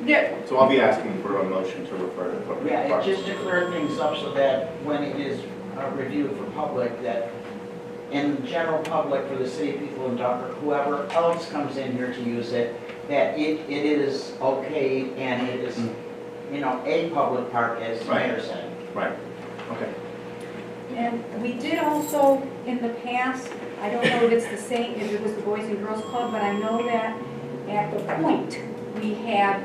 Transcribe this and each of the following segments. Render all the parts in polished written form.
Yeah. So I'll be asking for a motion to refer to the appropriate Yeah, department. just to clear things up so that when it is reviewed for public, that in general public, for the city people in Dunkirk, whoever else comes in here to use it, that it is okay and it is, you know, a public park, as the Right. mayor said. Right, okay. And we did also, in the past, I don't know if it's the same, if it was the Boys and Girls Club, but I know that at the Point, we had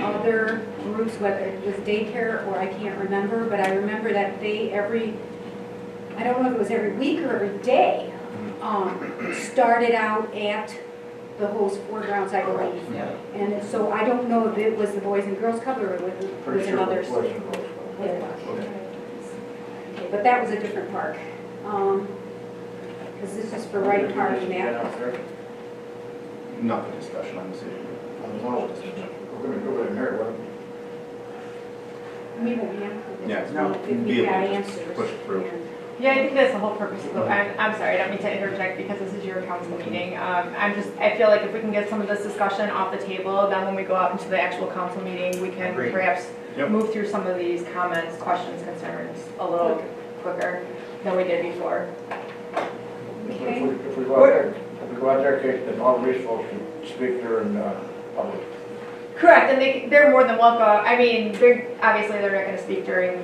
other groups, whether it was daycare or I can't remember, but I remember that they I don't know if it was every week or every day, started out at the host foregrounds, I believe. Yeah. And so I don't know if it was the Boys and Girls Club or it was Pretty sure another. it was Boys and Girls Club. It was. Okay. Okay, but that was a different park. Because this is for right parking Yeah, now. downstairs. Not the discussion on this issue. No, we're gonna go in here, what? We won't have. Yeah. No, If be we able got to just answers. push it through. And- Yeah, I think that's the whole purpose of the, I'm sorry, I don't mean to interject because this is your council meeting. I feel like if we can get some of this discussion off the table, then when we go out into the actual council meeting, we can Agreed. perhaps Yep. move through some of these comments, questions, concerns a little quicker than we did before. Okay. If we go out there, Kate, then all these folks can speak during public. Correct, and they're more than welcome. I mean, obviously they're not going to speak during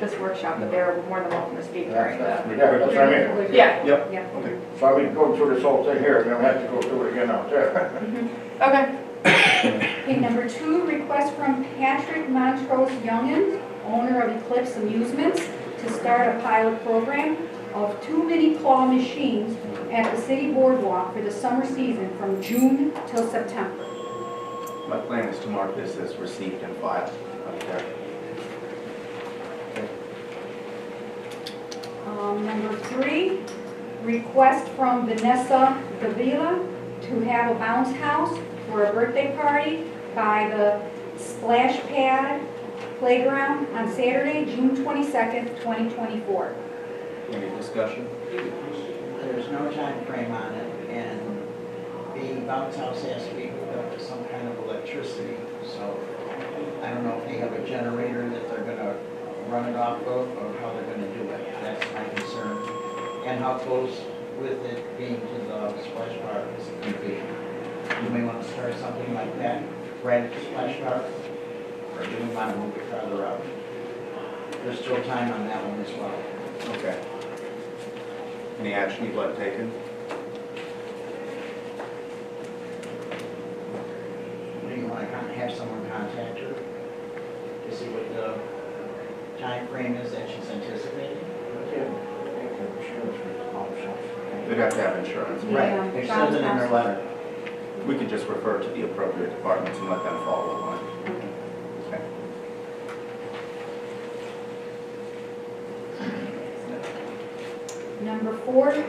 this workshop, but they're more than welcome to speak during the. Yeah, that's what I mean. Yeah. Yep, Yeah. okay. So I mean, go through this whole thing here, and then have to go through it again out there. Okay. Okay, number 2, request from Patrick Montrose Youngin, owner of Eclipse Amusements, to start a pilot program of 2 mini claw machines at the city boardwalk for the summer season from June till September. My plan is to mark this as received and filed up there. Number 3, request from Vanessa Davila to have a bounce house for a birthday party by the Splash Pad Playground on Saturday, June 22nd, 2024. Any discussion? There's no time frame on it, and the bounce house has to be hooked up to some kind of electricity, so I don't know if they have a generator that they're gonna run it off of, or how they're gonna do it. That's my concern. And how close with it being to the splash park is it gonna be? Do we want to start something like that right at the splash park? Or do we want to move it farther out? There's still time on that one as well. Okay. Any action you'd like taken? Do you want to have someone contact her to see what the time frame is that she's anticipating? They'd have to have insurance. Yeah, Right, it says it in her letter. We could just refer to the appropriate departments and let them follow along. Okay. Number 4,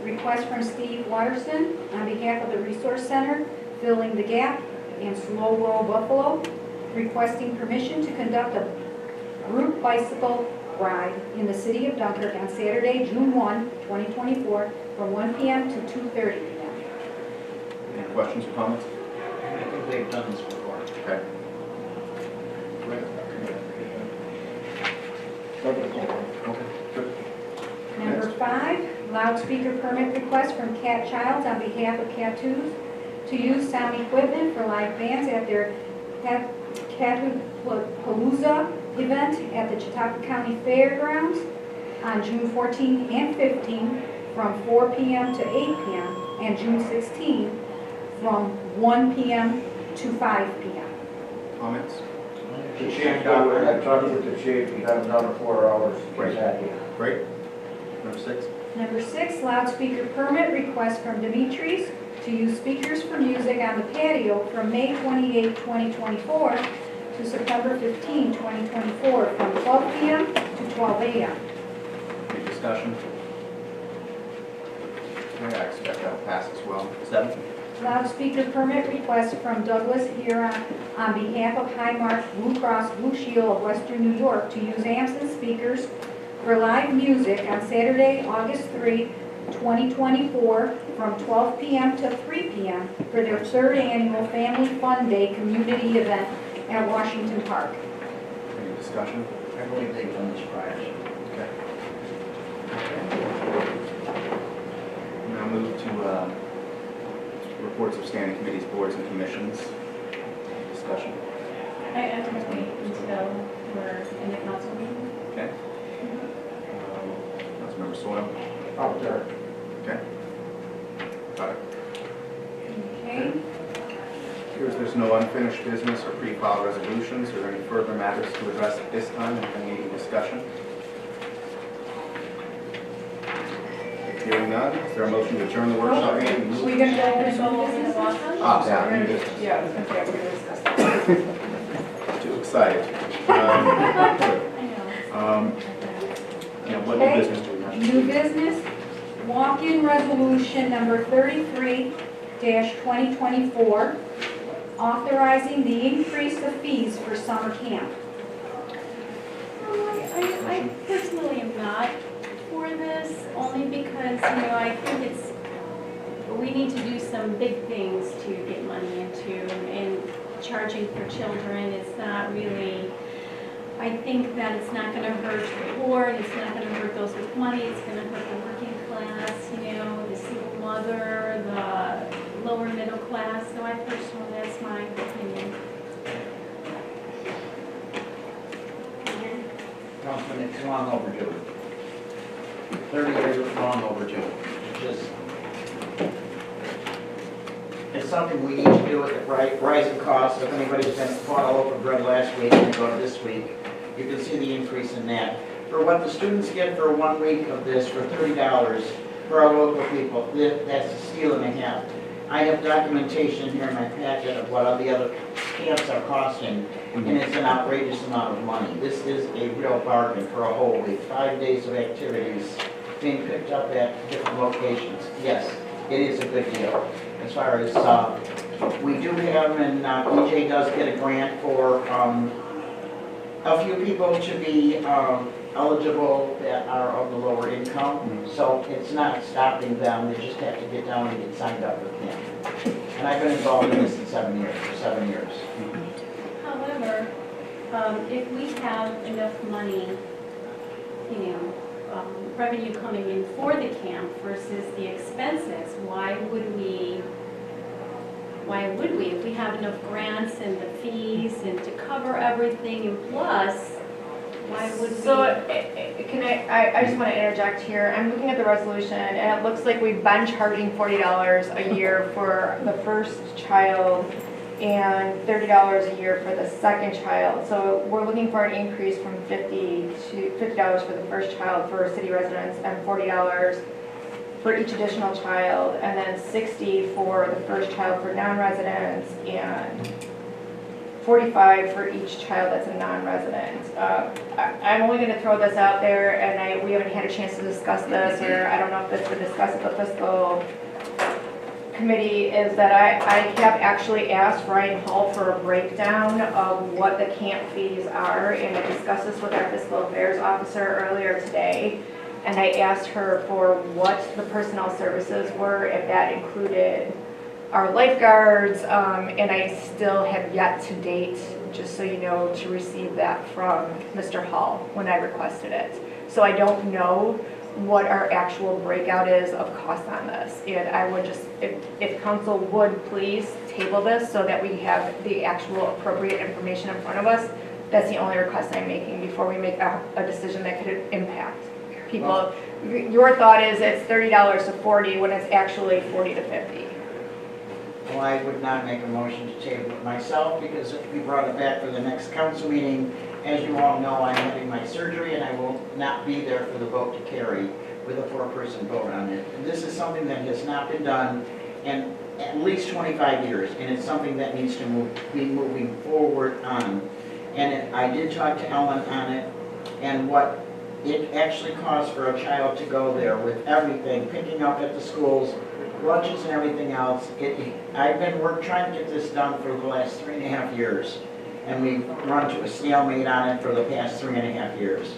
request from Steve Watterson on behalf of the Resource Center, Filling the Gap, and Slow Roll Buffalo, requesting permission to conduct a group bicycle ride in the city of Dunkirk on Saturday, June 1, 2024, from 1 p.m. to 2:30 p.m. Any questions or comments? I think they've done this before. Okay. Number 5, loudspeaker permit request from Cat Childs on behalf of Cat2s to use sound equipment for live bands at their Catapalooza event at the Chautauqua County Fairgrounds on June 14 and 15 from 4 p.m. to 8 p.m. and June 16 from 1 p.m. to 5 p.m. Comments? The chief, I talked with the chief, he had another 4 hours. Great. Exactly. Great. Number 6? Number 6, loudspeaker permit request from Dimitri's to use speakers for music on the patio from May 28, 2024 to September 15, 2024 from 12 p.m. to 12 a.m. Any discussion? Okay, I expect that'll pass as well. 7? Loudspeaker permit request from Douglas Huron on behalf of Highmark Blue Cross Blue Shield of Western New York to use amps and speakers for live music on Saturday, August 3, 2024, from 12 p.m. to 3 p.m. for their third annual Family Fun Day community event at Washington Park. Any discussion? I believe they've done this prior. Okay. Now move to reports of standing committees, boards, and commissions. Discussion. I would wait until we're in the council meeting. Okay. Councilmember Soil. Up there. Okay. Got it. Okay? Here's, there's no unfinished business or pre-filed resolutions. Are there any further matters to address at this time? Any discussion? Hearing none, is there a motion to adjourn the workshop meeting? We're going to go We're into going new over the business law. this time? Ah, yeah, new business. Yeah, I was gonna say, we're gonna discuss that. Too excited. I know. Yeah, what new Okay. business do we have? New business, walk-in resolution number 33-2024, authorizing the increase of fees for summer camp. I personally am not for this, only because, I think we need to do some big things to get money into, and charging for children is not really, I think that it's not gonna hurt the poor, and it's not gonna hurt those with money, it's gonna hurt the working class, the single mother, the lower middle class, so I personally, that's my opinion. Councilman, it's long overdue. 30 years is long overdue. It's something we need to do with the rising costs. If anybody's been caught all over bread last week and go to this week, you can see the increase in that. For what the students get for 1 week of this, for $30 for our local people, that's a steal and a half. I have documentation here in my packet of what all the other camps are costing, and it's an outrageous amount of money. This is a real bargain for a whole week, 5 days of activities being picked up at different locations. Yes, it is a good deal. As far as, we do have, and EJ does get a grant for a few people to be eligible that are of the lower income. So it's not stopping them, they just have to get down and get signed up for camp. And I've been involved in this in 7 years. However, if we have enough money, revenue coming in for the camp versus the expenses, why would we, if we have enough grants and the fees and to cover everything, and plus, why would we? So, I just want to interject here. I'm looking at the resolution, and it looks like we've been charging $40 a year for the first child and $30 a year for the second child. So we're looking for an increase from $50 for the first child for city residents, and $40 for each additional child, and then $60 for the first child for non-residents, and $45 for each child that's a non-resident. I'm only going to throw this out there, and we haven't had a chance to discuss this, or I don't know if this was discussed at the fiscal committee, is that I have actually asked Ryan Hall for a breakdown of what the camp fees are, and I discussed this with our fiscal affairs officer earlier today, and I asked her for what the personnel services were, if that included our lifeguards, and I still have yet to date, just so you know, to receive that from Mr. Hall when I requested it. So I don't know what our actual breakout is of costs on this. And I would just, if council would please table this so that we have the actual appropriate information in front of us, that's the only request I'm making before we make a decision that could impact people. Your thought is it's $30 to $40 when it's actually $40 to $50. Well, I would not make a motion to table it myself, because if we brought it back for the next council meeting, as you all know, I'm having my surgery and I will not be there for the vote to carry with a 4-person vote on it. And this is something that has not been done in at least 25 years, and it's something that needs to be moving forward on. And I did talk to Ellen on it, and what it actually costs for a child to go there with everything, picking up at the schools, lunches and everything else. I've been trying to get this done for the last 3.5 years, and we've run to a stalemate on it for the past 3.5 years.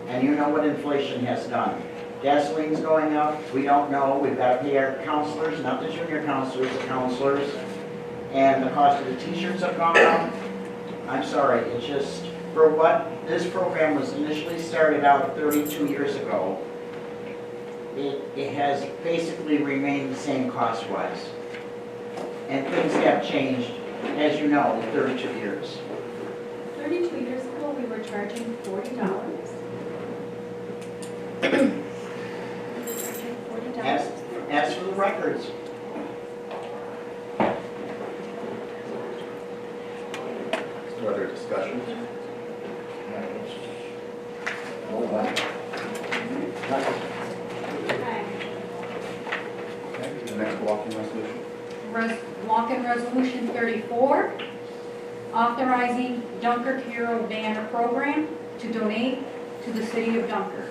And you know what inflation has done. Gasoline's going up, we don't know, we've got to pay our counselors, not the junior counselors, the counselors. And the cost of the t-shirts have gone up. I'm sorry, it's just, for what this program was initially started out 32 years ago, it has basically remained the same cost-wise. And things have changed, as you know, in 32 years. 32 years ago, we were charging $40. As for the records, Is there other discussions? Okay, the next walking resolution. Walk-in Resolution 34, authorizing Dunkirk Hero Banner Program to donate to the city of Dunkirk.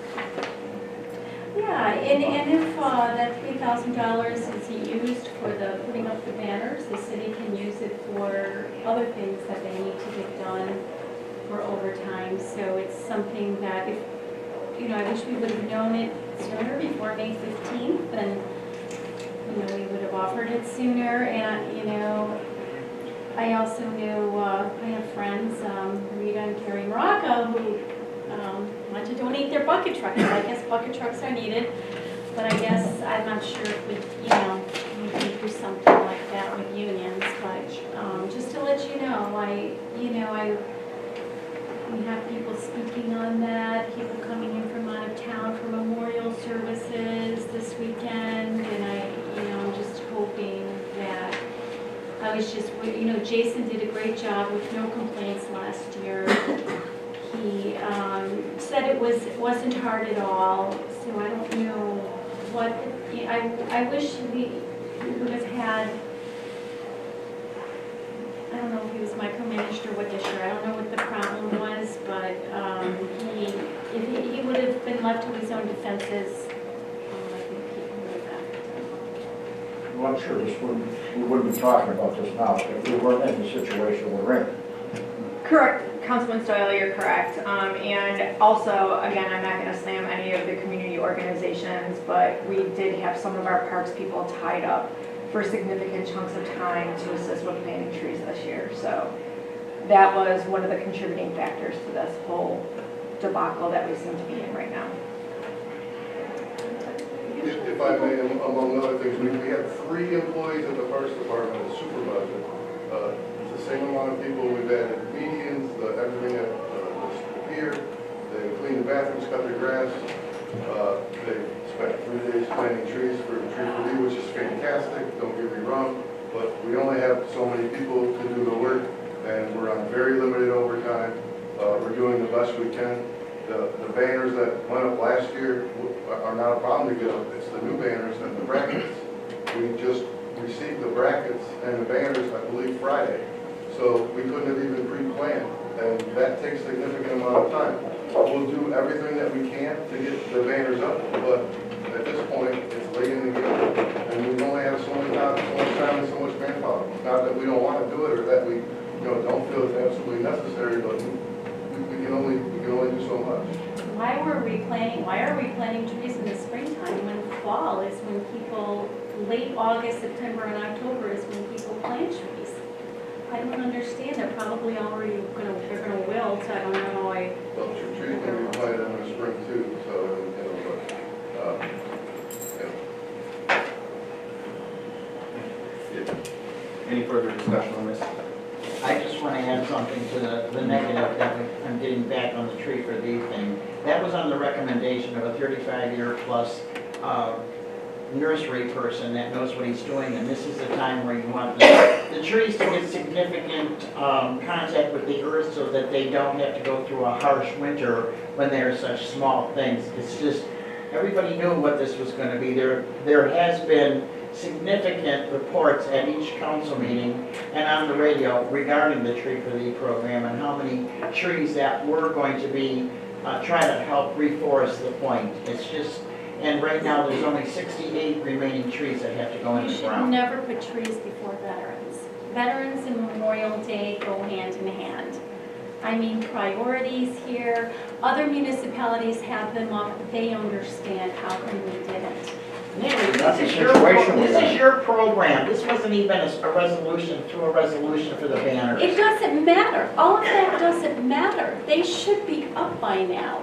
Yeah, and if that $3,000 is used for the putting up the banners, the city can use it for other things that they need to get done for overtime. So it's something that, if, you know, I wish we would have known it sooner, before May 15th, and, you know, we would have offered it sooner. And, you know, I also knew, I have friends, Rita and Carrie Morocco, who want to donate their bucket trucks. I guess bucket trucks are needed, but I guess I'm not sure if we, you know, we can do something like that with unions. But just to let you know, we have people speaking on that, people coming in from out of town for memorial services this weekend, and I'm just hoping that. I was just, you know, Jason did a great job with no complaints last year. He said it wasn't hard at all, so I don't know what, I wish we would have had, I don't know if he was micromanaged or what this year, I don't know what the problem was, but if he would have been left to his own defenses, I think he would have. Well, I'm sure we wouldn't be talking about this now if we weren't in the situation we're in. Correct, Councilman Stoyle, you're correct. And also, again, I'm not going to slam any of the community organizations, but we did have some of our parks people tied up for significant chunks of time to assist with planting trees this year. So that was one of the contributing factors to this whole debacle that we seem to be in right now. If I may, among other things, we have 3 employees in the Parks Department as supervisor. It's the same amount of people we've added medians, everything at the pier. They clean the bathrooms, cut the grass. They spent 3 days planting trees for Tree for Me, which is fantastic, don't get me wrong. But we only have so many people to do the work, and we're on very limited overtime. We're doing the best we can. The banners that went up last year are not a problem to get up. It's the new banners and the brackets. We just received the brackets and the banners, I believe, Friday. So we couldn't have even pre-planned, and that takes a significant amount of time. We'll do everything that we can to get the banners up, but at this point, it's late in the game, and we only have so much time and so much manpower. Not that we don't want to do it or that we, don't feel it's absolutely necessary, but we can only do so much. Why are we planting trees in the springtime when fall is when people, late August, September, and October is when people plant trees? I don't understand. They're probably already they're gonna wilt. I don't know. Well, trees can be planted in the spring too, so, Any further discussion on this? I just want to add something to the negative that I'm getting back on the tree for these thing. That was on the recommendation of a 35-year plus nursery person that knows what he's doing, and this is the time where you want the trees to get significant contact with the earth so that they don't have to go through a harsh winter when there are such small things. It's just, everybody knew what this was going to be. There has been significant reports at each council meeting and on the radio regarding the Tree for the program and how many trees that were going to be trying to help reforest the point. It's just, and right now there's only 68 remaining trees that have to go in You the should ground. never put trees before veterans. Veterans and Memorial Day go hand in hand. I mean, priorities here. Other municipalities have them up, they understand how come we didn't. Nancy, That's this is the your, situation we're this in. is your program. This wasn't even a resolution through a resolution for the banners. It doesn't matter, all of that doesn't matter. They should be up by now.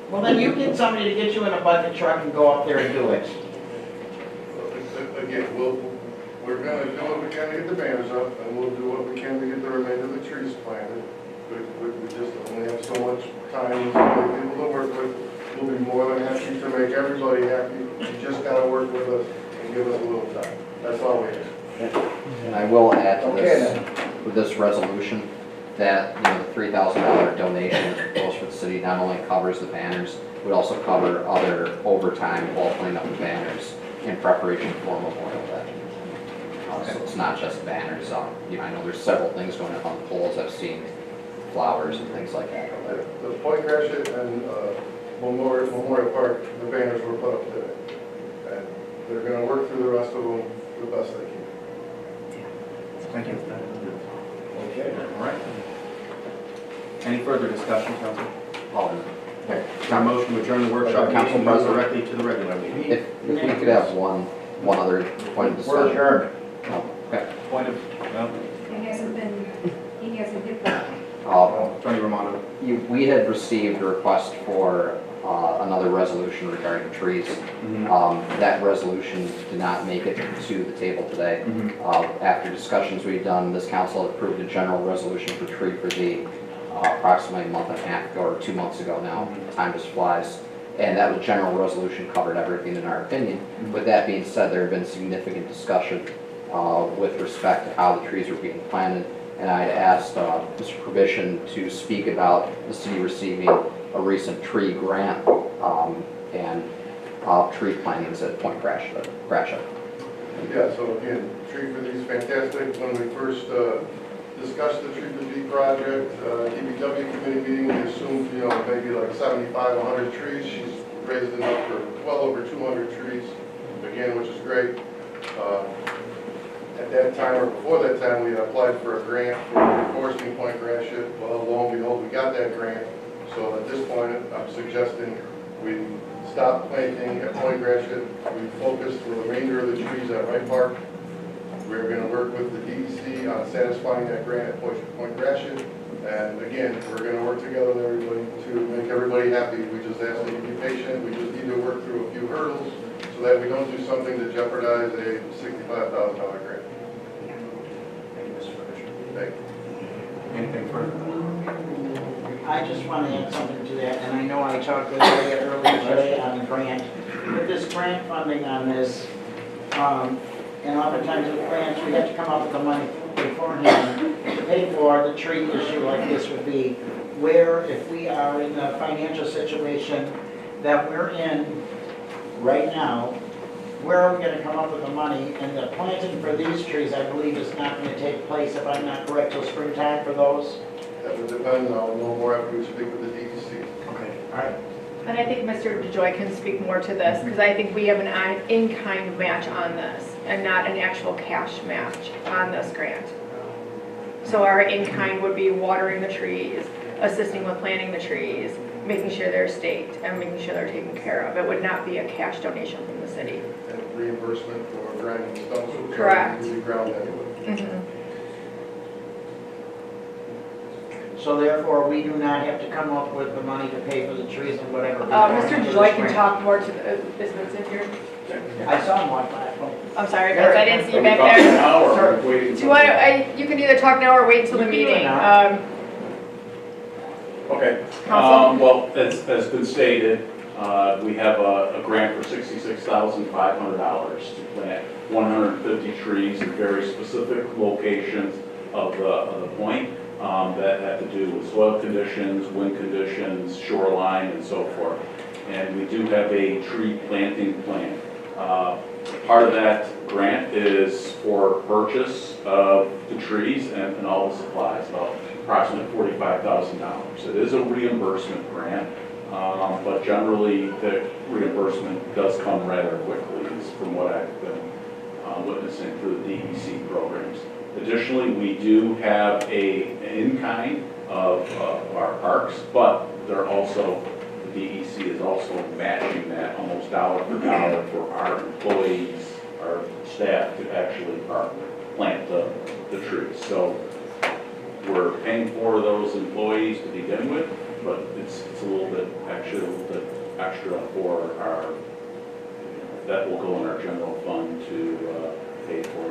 Well, then you get somebody to get you in a bucket truck and go up there and do it. Again, we're gonna do what we can to get the banners up, and we'll do what we can to get the remainder of the trees planted. We just only have so much time and so many people to work with. We'll be more than happy to make everybody happy. You just gotta work with us and give us a little time. That's all we ask. And I will add to Okay, this, with this resolution, that, you know, the $3,000 donation that goes for the city not only covers the banners, would also cover other overtime while putting up the banners in preparation for Memorial Day. So it's not just banners, you know, I know there's several things going up on the poles, I've seen flowers and things like that over there. The Point Gratiot and Memorial Park, the banners were put up today. And they're gonna work through the rest of them the best they can. Thank you. Okay. All right. Any further discussion, council? Okay. Got a motion to adjourn the workshop, council buzz directly to the regular meeting. If we could have one other point of We're discussion. adjourned. Oh, okay. Point of, He hasn't hit that. Attorney Romano. We had received a request for another resolution regarding trees. That resolution did not make it to the table today. After discussions we've done, this council had approved a general resolution for tree for the approximately a month and a half ago, or 2 months ago now. Time just flies. And that was general resolution, covered everything in our opinion. With that being said, there had been significant discussion with respect to how the trees were being planted. And I had asked Mr. Provision to speak about the city receiving a recent tree grant and tree plantings at Point Gratiot. Yeah, so again, Tree for These fantastic. When we first discussed the Tree for These project, DPW committee meeting, we assumed, you know, maybe like 75, 100 trees. She's raised it up for well over 200 trees, again, which is great. At that time, or before that time, we had applied for a grant for reforesting Point Gratiot. Well, lo and behold, we got that grant. So at this point, I'm suggesting we stop planting at Point Gratiot. We focus the remainder of the trees at Wright Park. We're going to work with the DEC on satisfying that grant at Point Gratiot. And again, we're going to work together with everybody to make everybody happy. We just ask that you be patient. We just need to work through a few hurdles so that we don't do something to jeopardize a $65,000 grant. Thank you, Mr. Provision. Thank you. Anything further? I just want to add something to that, and I know I talked with you earlier today on the grant. With this grant funding on this, and oftentimes with grants, we have to come up with the money beforehand to pay for the tree issue like this would be, where if we are in the financial situation that we're in right now, where are we going to come up with the money? And the planting for these trees, I believe, is not going to take place, if I'm not correct, till springtime for those? That would depend. I'll know more after we speak with the DEC. Okay, all right. And I think Mr. DeJoy can speak more to this, because I think we have an in-kind match on this, and not an actual cash match on this grant. So our in-kind would be watering the trees, assisting with planting the trees, making sure they're staked, and making sure they're taken care of. It would not be a cash donation from the city. And reimbursement for grinding stones. So Correct. we ground anyway. So therefore, we do not have to come up with the money to pay for the trees and whatever. Mr. DeJoy can talk more to the, is Vincent here? I saw him walk by. I'm sorry, Vince, I didn't see you back there. Do you want to, you can either talk now or wait until the You can do it meeting. now. Okay. Council? Well, as been stated, we have a grant for $66,500 to plant 150 trees in very specific locations of the point that have to do with soil conditions, wind conditions, shoreline, and so forth. And we do have a tree planting plan. Part of that grant is for purchase of the trees and all the supplies, about approximately $45,000. It is a reimbursement grant, but generally the reimbursement does come rather quickly, is from what I've been witnessing through the DEC programs. Additionally, we do have an in-kind of our parks, but they're also, the DEC is also matching that almost dollar for dollar for our employees, our staff to actually plant the trees. So we're paying for those employees to begin with, but it's a little bit, actually a little bit extra for our, that will go in our general fund to pay for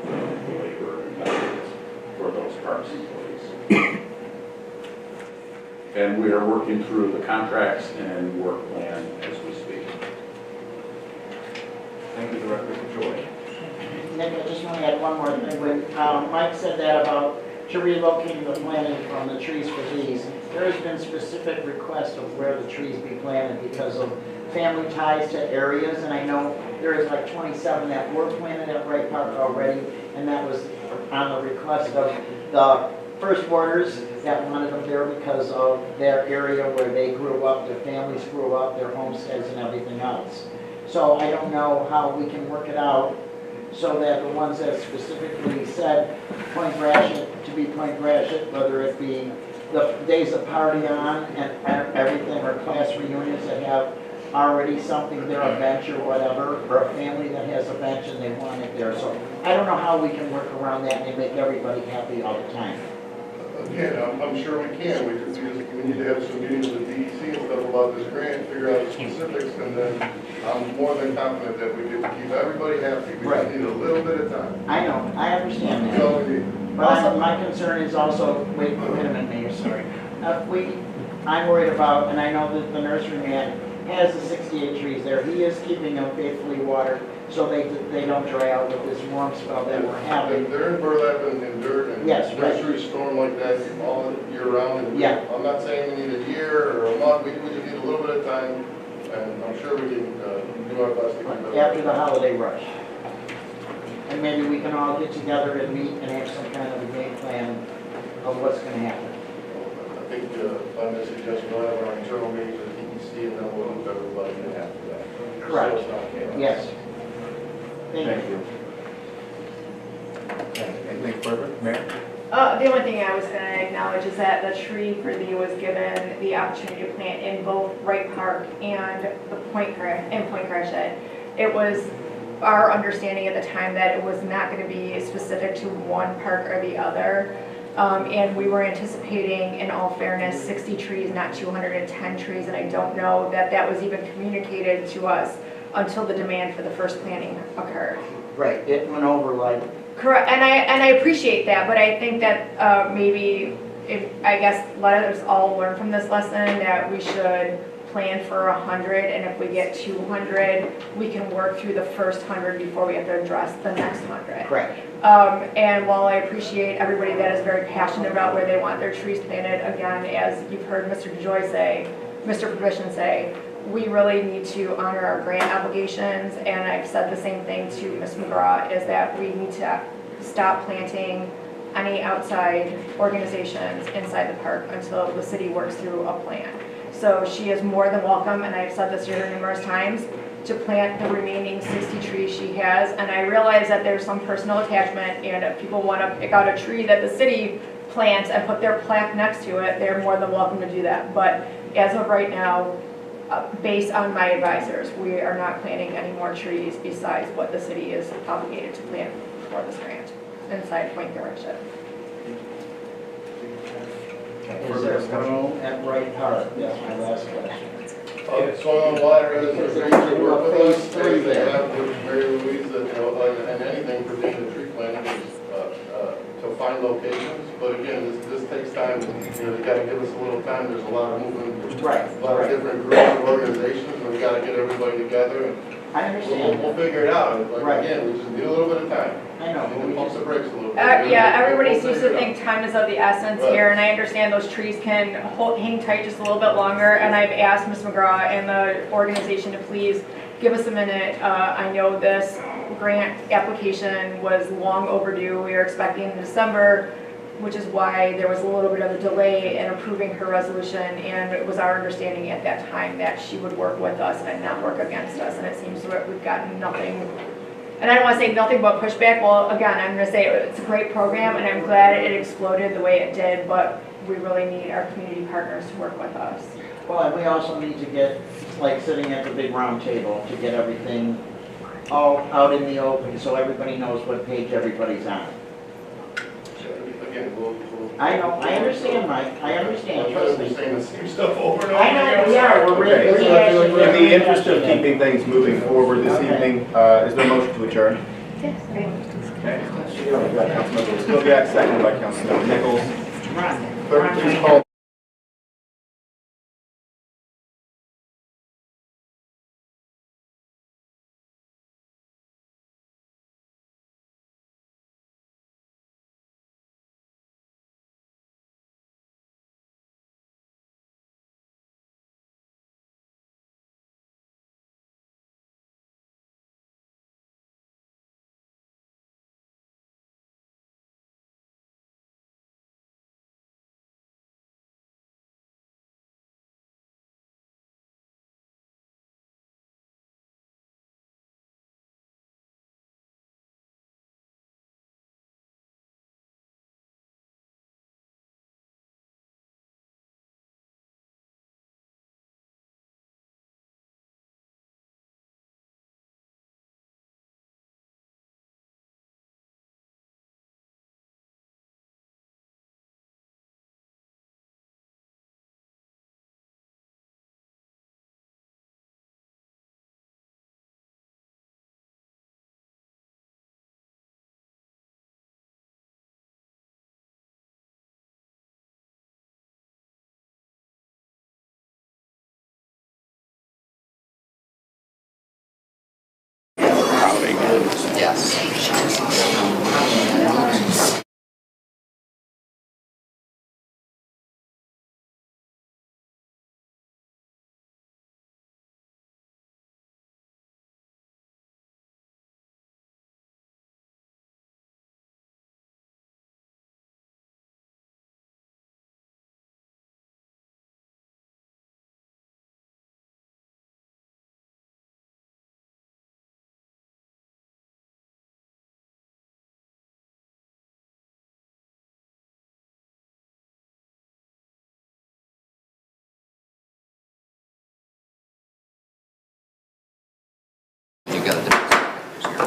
the labor and benefits for those parks employees. And we are working through the contracts and work plan as we speak. Thank you, Director Joy. Nick, I just want to add one more thing. When Mike said that about to relocating the planting from the trees for these, there has been specific requests of where the trees be planted because of family ties to areas, and I know there is like 27 that were planted at Wright Park already, and that was on the request of the first warders that wanted them there because of their area where they grew up, their families grew up, their homesteads and everything else. So I don't know how we can work it out so that the ones that specifically said Point Gratiot to be Point Gratiot, whether it be the days of party on and everything, or class reunions that have already something there, a bench or whatever, or a family that has a bench and they want it there. So I don't know how we can work around that and make everybody happy all the time. Again, I'm sure we can. We need to have some meetings with DEC and stuff about this grant, figure out the specifics, and then I'm more than confident that we can keep everybody happy. We just need a little bit of time. I know, I understand That's that. all we need. But my concern is also, wait a minute, Mayor, sorry. I'm worried about, and I know that the nurseryman has the 68 trees there. He is keeping them faithfully watered so they don't dry out with this warm spell that we're having. They're in burlap and dirt and Yes, right. nursery storm like that all year round. And Yeah. I'm not saying we need a year or a month. We just need a little bit of time, and I'm sure we can do our best to keep it. After the holiday rush. And maybe we can all get together and meet and have some kind of a game plan of what's going to happen. I think I may suggest we'll have our internal meetings with DEC and then we'll move everybody in after that. Correct. So it's not chaos. Yes. Thank Thank you. you. Okay, anything further, Mayor? The only thing I was going to acknowledge is that the tree for thee was given the opportunity to plant in both Wright Park and the Point Gratiot. It was our understanding at the time that it was not going to be specific to one park or the other. And we were anticipating, in all fairness, 60 trees, not 210 trees, and I don't know that that was even communicated to us until the demand for the first planting occurred. Right, it went over like, Correct, and I appreciate that, but I think that maybe, I guess, let us all learn from this lesson that we should plan for 100, and if we get 200, we can work through the first 100 before we have to address the next 100. correct. And while I appreciate everybody that is very passionate about where they want their trees planted, again, as you've heard Mr. DeJoy say, Mr. Provision say, we really need to honor our grant obligations, and I've said the same thing to Ms. McGraw, is that we need to stop planting any outside organizations inside the park until the city works through a plan. So she is more than welcome, and I've said this to her numerous times, to plant the remaining 60 trees she has. And I realize that there's some personal attachment, and if people want to pick out a tree that the city plants and put their plaque next to it, they're more than welcome to do that. But as of right now, based on my advisors, we are not planting any more trees besides what the city is obligated to plant for this grant inside Point Gratiot. Is there room at Wright Park? That's my last question. Soil and water has Because agreed they're to gonna work do a with us. phase three They there. have with Mary Louise, that, and anything pertaining to tree planting is to find locations. But again, this takes time. They got to give us a little time. There's a lot of movement. Right, A lot of different groups and organizations, and we got to get everybody together. And I we'll understand. figure it out. But Right. again, we just need a little bit of time. I know, but We we pump just, the brakes a little bit. Yeah, everybody We'll seems figure to it think out. time is of the essence Right. here, and I understand those trees can hang tight just a little bit longer, and I've asked Ms. McGraw and the organization to please give us a minute. I know this grant application was long overdue. We were expecting in December, which is why there was a little bit of a delay in approving her resolution, and it was our understanding at that time that she would work with us and not work against us, and it seems that we've gotten nothing And I don't want to say nothing but pushback. Well, again, I'm going to say it's a great program, and I'm glad it exploded the way it did, but we really need our community partners to work with us. Well, and we also need to get, like, sitting at the big round table to get everything all out in the open so everybody knows what page everybody's on. Again, we'll. I know, I understand, Mike, I understand, trust me. Saying the same stuff over and over. I know, we are, we're Okay, really so in the interest of rehashing. keeping things moving forward this Okay. evening, is there a motion to adjourn? Yes, great. Okay. Councilmember Stobiak, seconded by Councilmember Nichols. Ron, Clerk, please call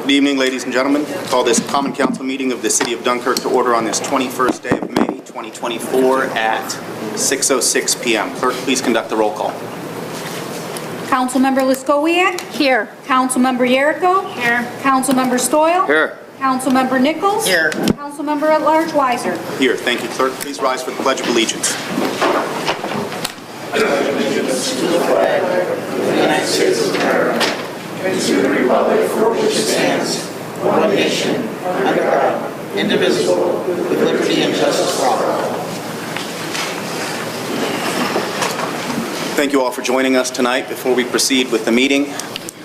Good evening, ladies and gentlemen. I call this Common Council meeting of the City of Dunkirk to order on this 21st day of May, 2024 at 6:06 p.m. Clerk, please conduct the roll call. Councilmember Liskowiak? Here. Councilmember Yeruko? Here. Councilmember Stoyl? Here. Councilmember Nichols? Here. Councilmember at Large Weiser? Here, thank you, Clerk. Please rise for the Pledge of Allegiance. To the flag of the United States of America, and to the republic for which it stands, one nation, under God, indivisible, with liberty and justice for all. Thank you all for joining us tonight. Before we proceed with the meeting,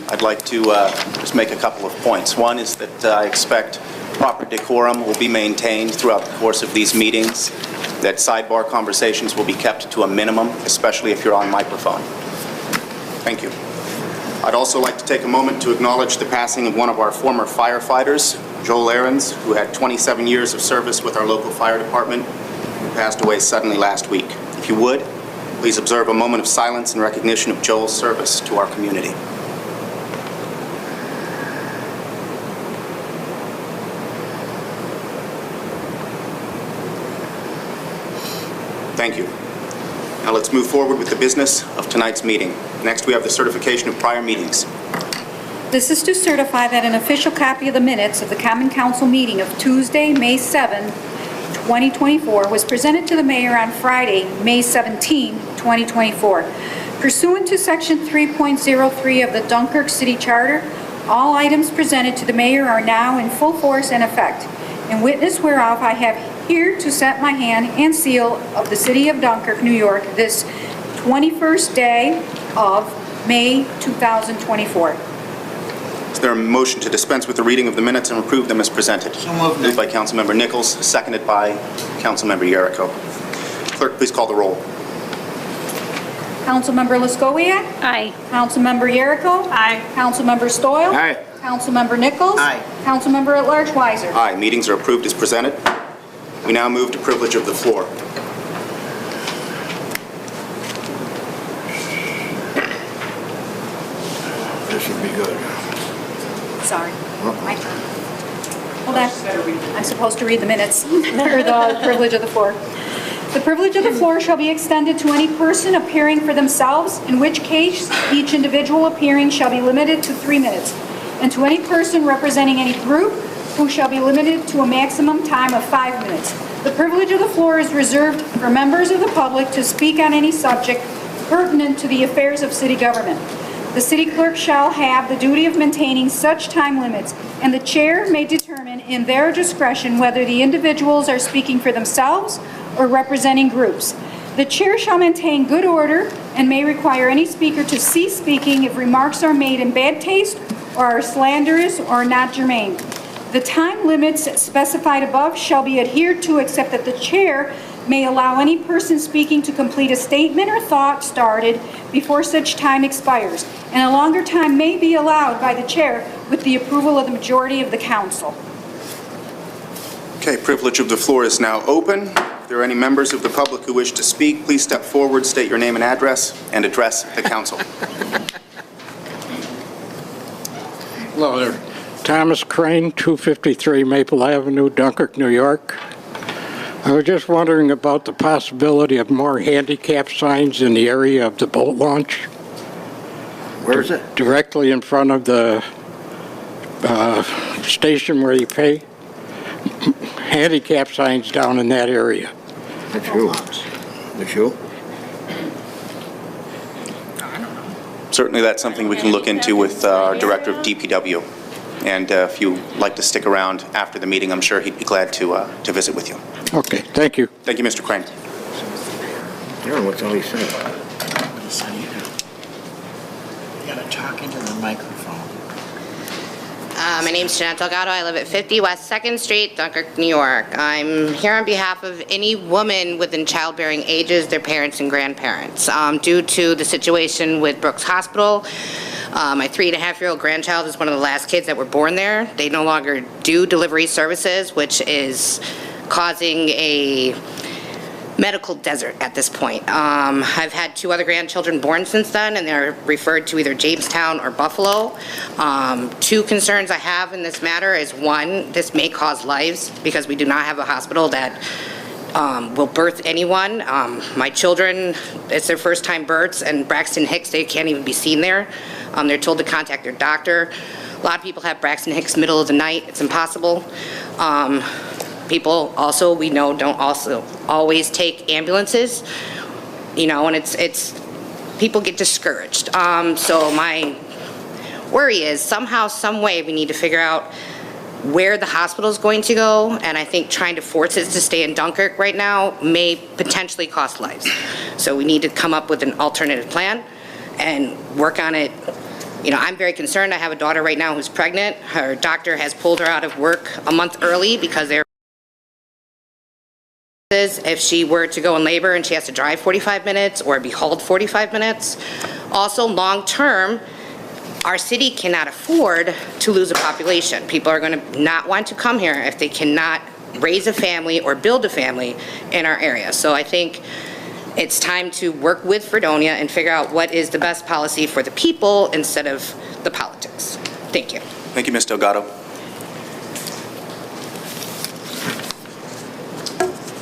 I'd like to just make a couple of points. One is that I expect proper decorum will be maintained throughout the course of these meetings, that sidebar conversations will be kept to a minimum, especially if you're on microphone. Thank you. I'd also like to take a moment to acknowledge the passing of one of our former firefighters, Joel Ahrens, who had 27 years of service with our local fire department, who passed away suddenly last week. If you would, please observe a moment of silence in recognition of Joel's service to our community. Thank you. Now let's move forward with the business of tonight's meeting. Next, we have the certification of prior meetings. This is to certify that an official copy of the minutes of the Common Council meeting of Tuesday, May 7, 2024, was presented to the mayor on Friday, May 17, 2024. Pursuant to Section 3.03 of the Dunkirk City Charter, all items presented to the mayor are now in full force and effect. In witness whereof, I have here to set my hand and seal of the City of Dunkirk, New York, this 21st day of May 2024. Is there a motion to dispense with the reading of the minutes and approve them as presented? So moved. Moved by Councilmember Nichols, seconded by Councilmember Yeruko. Clerk, please call the roll. Councilmember Liskowiak? Aye. Councilmember Yeruko? Aye. Councilmember Stoyl? Aye. Councilmember Nichols. Aye. Councilmember at Large Weiser. Aye, meetings are approved as presented. We now move to privilege of the floor. This should be good. Sorry, my turn. Hold on. I'm supposed to read the minutes, or the privilege of the floor. The privilege of the floor shall be extended to any person appearing for themselves, in which case each individual appearing shall be limited to 3 minutes, and to any person representing any group who shall be limited to a maximum time of 5 minutes. The privilege of the floor is reserved for members of the public to speak on any subject pertinent to the affairs of city government. The city clerk shall have the duty of maintaining such time limits, and the chair may determine in their discretion whether the individuals are speaking for themselves or representing groups. The chair shall maintain good order and may require any speaker to cease speaking if remarks are made in bad taste or are slanderous or not germane. The time limits specified above shall be adhered to, except that the chair may allow any person speaking to complete a statement or thought started before such time expires, and a longer time may be allowed by the chair with the approval of the majority of the council. Okay, privilege of the floor is now open. If there are any members of the public who wish to speak, please step forward, state your name and address, and address the council. Hello there. Thomas Crane, 253 Maple Avenue, Dunkirk, New York. I was just wondering about the possibility of more handicap signs in the area of the boat launch. Where is it? Directly in front of the station where you pay. Handicap signs down in that area. That's you. That's you? Certainly that's something we can look into with our Director of DPW. And if you'd like to stick around after the meeting, I'm sure he'd be glad to visit with you. Okay, thank you. Thank you, Mr. Crane. Aaron, what's all he said? You gotta talk into the microphone. My name's Jeanette Delgado. I live at 50 West 2nd Street, Dunkirk, New York. I'm here on behalf of any woman within childbearing ages, their parents and grandparents. Due to the situation with Brooks Hospital, my 3.5-year-old grandchild is one of the last kids that were born there. They no longer do delivery services, which is causing a medical desert at this point. I've had 2 other grandchildren born since then, and they're referred to either Jamestown or Buffalo. 2 concerns I have in this matter is, 1, this may cause lives because we do not have a hospital that will birth anyone. My children, it's their first time births, and Braxton Hicks, they can't even be seen there. They're told to contact their doctor. A lot of people have Braxton Hicks middle of the night. It's impossible. People also, we know, don't also always take ambulances, you know, and it's people get discouraged. So my worry is somehow, some way, we need to figure out where the hospital is going to go, and I think trying to force it to stay in Dunkirk right now may potentially cost lives. So we need to come up with an alternative plan and work on it. You know, I'm very concerned. I have a daughter right now who's pregnant. Her doctor has pulled her out of work a month early because they're if she were to go in labor and she has to drive 45 minutes or be hauled 45 minutes. Also, long term, our city cannot afford to lose a population. People are going to not want to come here if they cannot raise a family or build a family in our area. So I think it's time to work with Fredonia and figure out what is the best policy for the people instead of the politics. Thank you. Thank you, Ms. Delgado.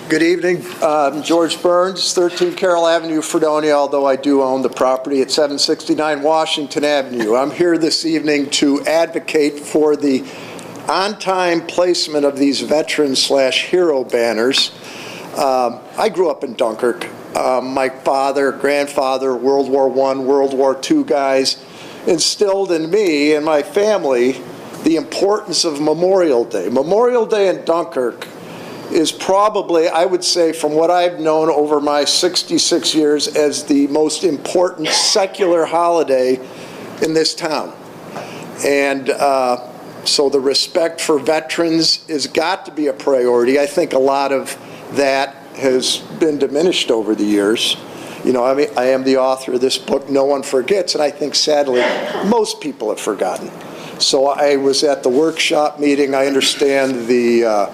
Good evening. George Burns, 13 Carroll Avenue, Fredonia, although I do own the property at 769 Washington Avenue. I'm here this evening to advocate for the on-time placement of these veteran/hero banners. I grew up in Dunkirk. My father, grandfather, World War I, World War II guys instilled in me and my family the importance of Memorial Day. Memorial Day in Dunkirk is probably, I would say, from what I've known over my 66 years, as the most important secular holiday in this town. And so the respect for veterans has got to be a priority. I think a lot of that has been diminished over the years. You know, I mean, I am the author of this book, No One Forgets, and I think sadly most people have forgotten. So I was at the workshop meeting. I understand the,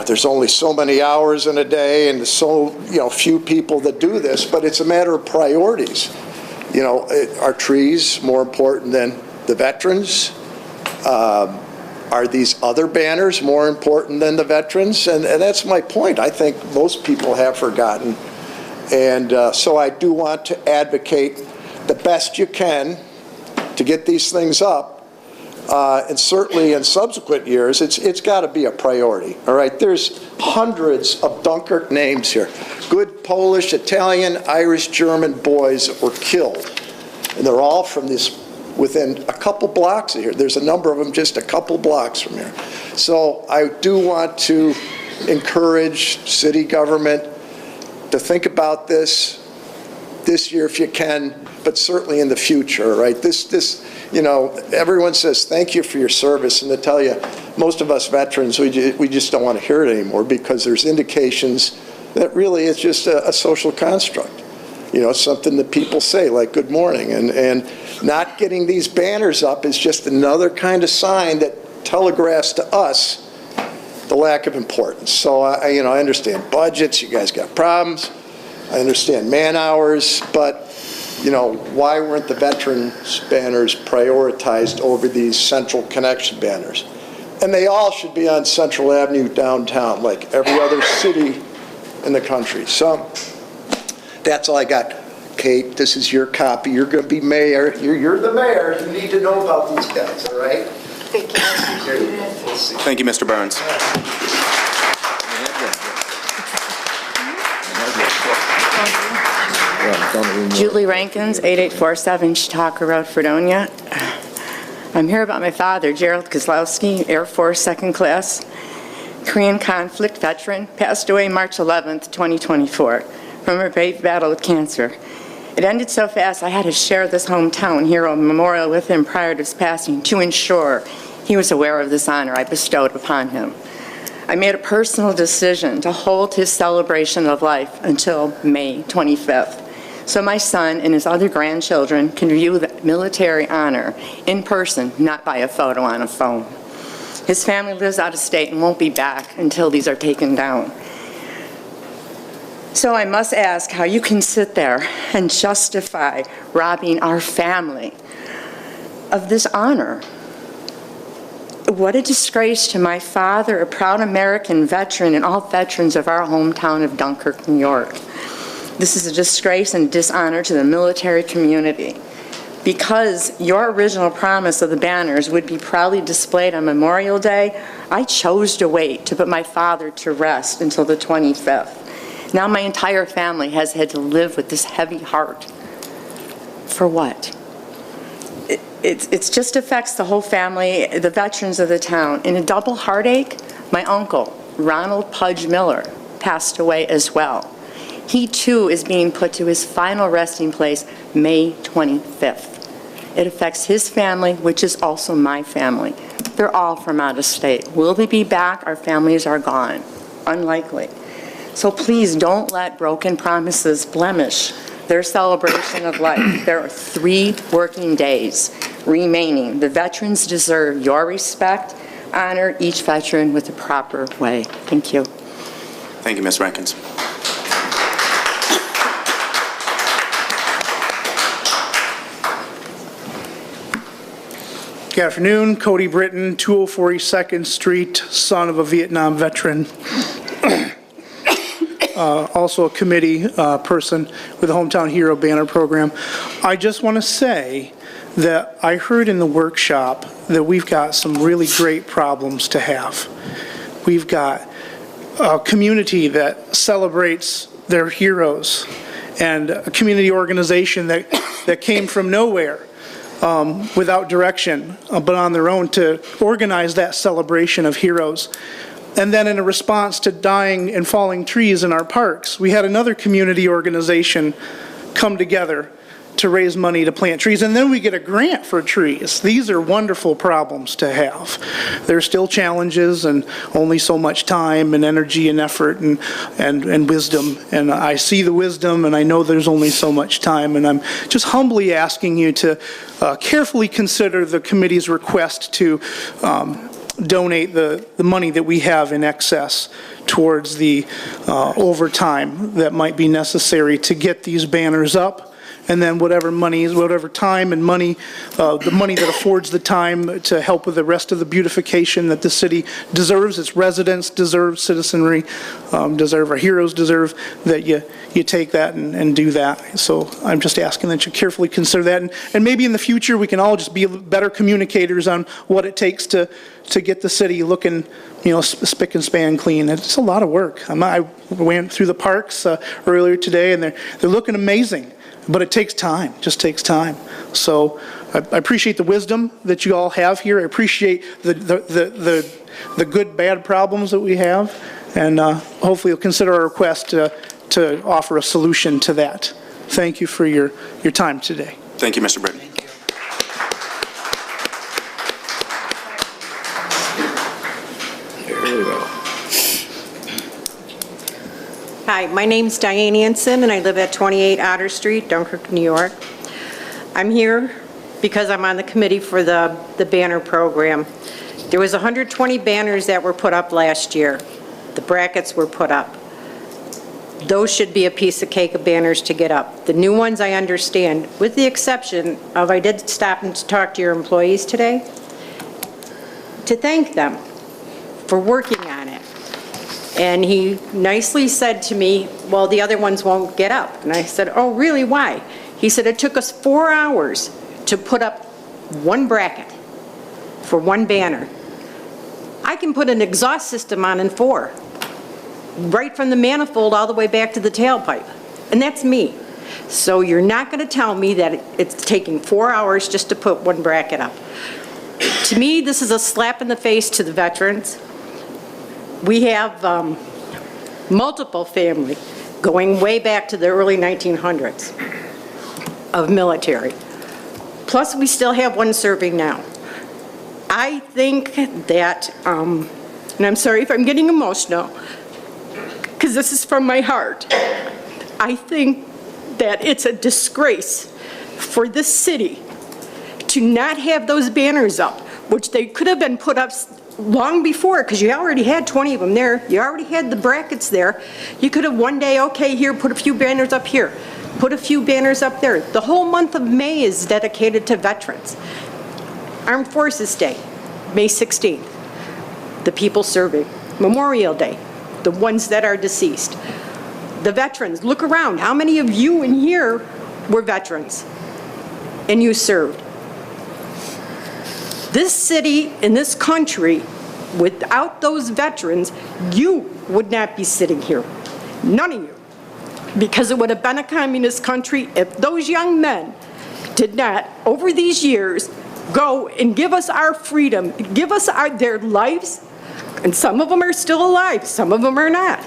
there's only so many hours in a day and so, few people that do this, but it's a matter of priorities. Are trees more important than the veterans? Are these other banners more important than the veterans? And that's my point. I think most people have forgotten. And so I do want to advocate the best you can to get these things up. And certainly in subsequent years, it's got to be a priority. All right, there's hundreds of Dunkirk names here. Good Polish, Italian, Irish, German boys that were killed. And they're all from this, within a couple blocks of here. There's a number of them just a couple blocks from here. So I do want to encourage city government to think about this year if you can, but certainly in the future, right? Everyone says thank you for your service, and to tell you, most of us veterans, we just don't want to hear it anymore because there's indications that really it's just a social construct. It's something that people say, like good morning, and not getting these banners up is just another kind of sign that telegraphs to us the lack of importance. So I understand budgets, you guys got problems, I understand man hours, but why weren't the veterans banners prioritized over these Central Connection banners? And they all should be on Central Avenue downtown, like every other city in the country. So that's all I got. Kate, this is your copy. You're going to be mayor. You're the mayor. You need to know about these guys, all right? Thank you. Thank you, Mr. Burns. Julie Rankins, 8847 Chautauqua Road, Fredonia. I'm here about my father, Gerald Kozlowski, Air Force 2nd Class, Korean conflict veteran, passed away March 11th, 2024, from a brave battle with cancer. It ended so fast I had to share this hometown hero memorial with him prior to his passing to ensure he was aware of this honor I bestowed upon him. I made a personal decision to hold his celebration of life until May 25th, so my son and his other grandchildren can view the military honor in person, not by a photo on a phone. His family lives out of state and won't be back until these are taken down. So I must ask how you can sit there and justify robbing our family of this honor. What a disgrace to my father, a proud American veteran, and all veterans of our hometown of Dunkirk, New York. This is a disgrace and dishonor to the military community. Because your original promise of the banners would be proudly displayed on Memorial Day, I chose to wait to put my father to rest until the 25th. Now my entire family has had to live with this heavy heart. For what? It just affects the whole family, the veterans of the town. In a double heartache, my uncle, Ronald Pudge Miller, passed away as well. He too is being put to his final resting place May 25th. It affects his family, which is also my family. They're all from out of state. Will they be back? Our families are gone. Unlikely. So please don't let broken promises blemish their celebration of life. There are 3 working days remaining. The veterans deserve your respect. Honor each veteran with the proper way. Thank you. Thank you, Ms. Rankins. Good afternoon, Cody Britton, 204 East 2nd Street, son of a Vietnam veteran. Also a committee person with the Hometown Hero Banner Program. I just want to say that I heard in the workshop that we've got some really great problems to have. We've got a community that celebrates their heroes and a community organization that came from nowhere without direction, but on their own to organize that celebration of heroes. And then in a response to dying and falling trees in our parks, we had another community organization come together to raise money to plant trees, and then we get a grant for trees. These are wonderful problems to have. There's still challenges and only so much time and energy and effort and wisdom, and I see the wisdom and I know there's only so much time, and I'm just humbly asking you to carefully consider the committee's request to donate the money that we have in excess towards the overtime that might be necessary to get these banners up. And then whatever time and money, the money that affords the time to help with the rest of the beautification that the city deserves, its residents deserve, citizenry deserve, our heroes deserve, that you take that and do that. So I'm just asking that you carefully consider that. And maybe in the future we can all just be better communicators on what it takes to get the city looking, spick and span clean. It's a lot of work. I went through the parks earlier today, and they're looking amazing. But it takes time, just takes time. So I appreciate the wisdom that you all have here. I appreciate the good, bad problems that we have. And hopefully you'll consider our request to offer a solution to that. Thank you for your time today. Thank you, Mr. Britton. There we go. Hi, my name's Diane Anson, and I live at 28 Otter Street, Dunkirk, New York. I'm here because I'm on the committee for the banner program. There was 120 banners that were put up last year. The brackets were put up. Those should be a piece of cake of banners to get up. The new ones I understand, with the exception of I did stop and talk to your employees today to thank them for working on it. And he nicely said to me, well, the other ones won't get up. And I said, oh, really, why? He said, it took us 4 hours to put up one bracket for one banner. I can put an exhaust system on in 4, right from the manifold all the way back to the tailpipe. And that's me. So you're not going to tell me that it's taking 4 hours just to put one bracket up. To me, this is a slap in the face to the veterans. We have multiple family going way back to the early 1900s of military. Plus, we still have one serving now. I think that, and I'm sorry if I'm getting emotional, because this is from my heart. I think that it's a disgrace for this city to not have those banners up, which they could have been put up long before, because you already had 20 of them there. You already had the brackets there. You could have one day, okay, here, put a few banners up here. Put a few banners up there. The whole month of May is dedicated to veterans. Armed Forces Day, May 16th. The people serving. Memorial Day, the ones that are deceased. The veterans, look around. How many of you in here were veterans? And you served. This city and this country, without those veterans, you would not be sitting here. None of you. Because it would have been a communist country if those young men did not, over these years, go and give us our freedom, give us their lives, and some of them are still alive, some of them are not.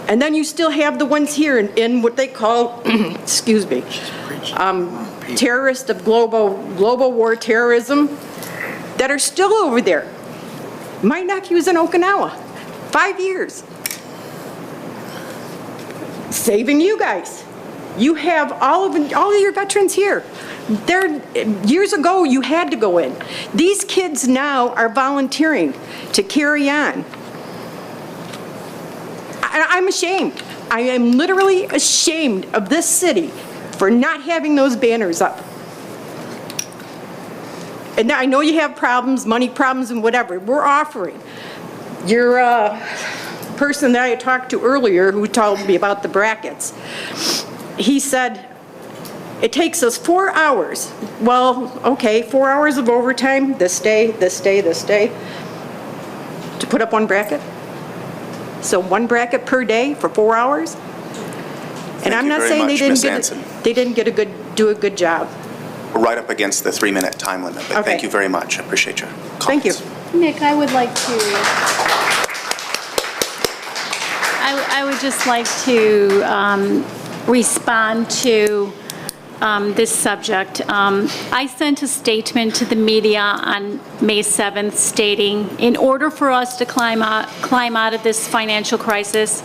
And then you still have the ones here in what they call, excuse me, terrorists of global war terrorism, that are still over there. My nephew's in Okinawa, 5 years. Saving you guys. You have all of your veterans here. Years ago, you had to go in. These kids now are volunteering to carry on. I'm ashamed. I am literally ashamed of this city for not having those banners up. And I know you have problems, money problems and whatever. We're offering. Your person that I talked to earlier who told me about the brackets, he said, it takes us 4 hours. Well, okay, 4 hours of overtime, this day, this day, this day, to put up one bracket. So one bracket per day for 4 hours? And I'm not saying they didn't do a good job. We're right up against the 3-minute time limit, but thank you very much. I appreciate your comments. Thank you. Nick, I would like to, I would just like to respond to this subject. I sent a statement to the media on May 7th stating, in order for us to climb out of this financial crisis,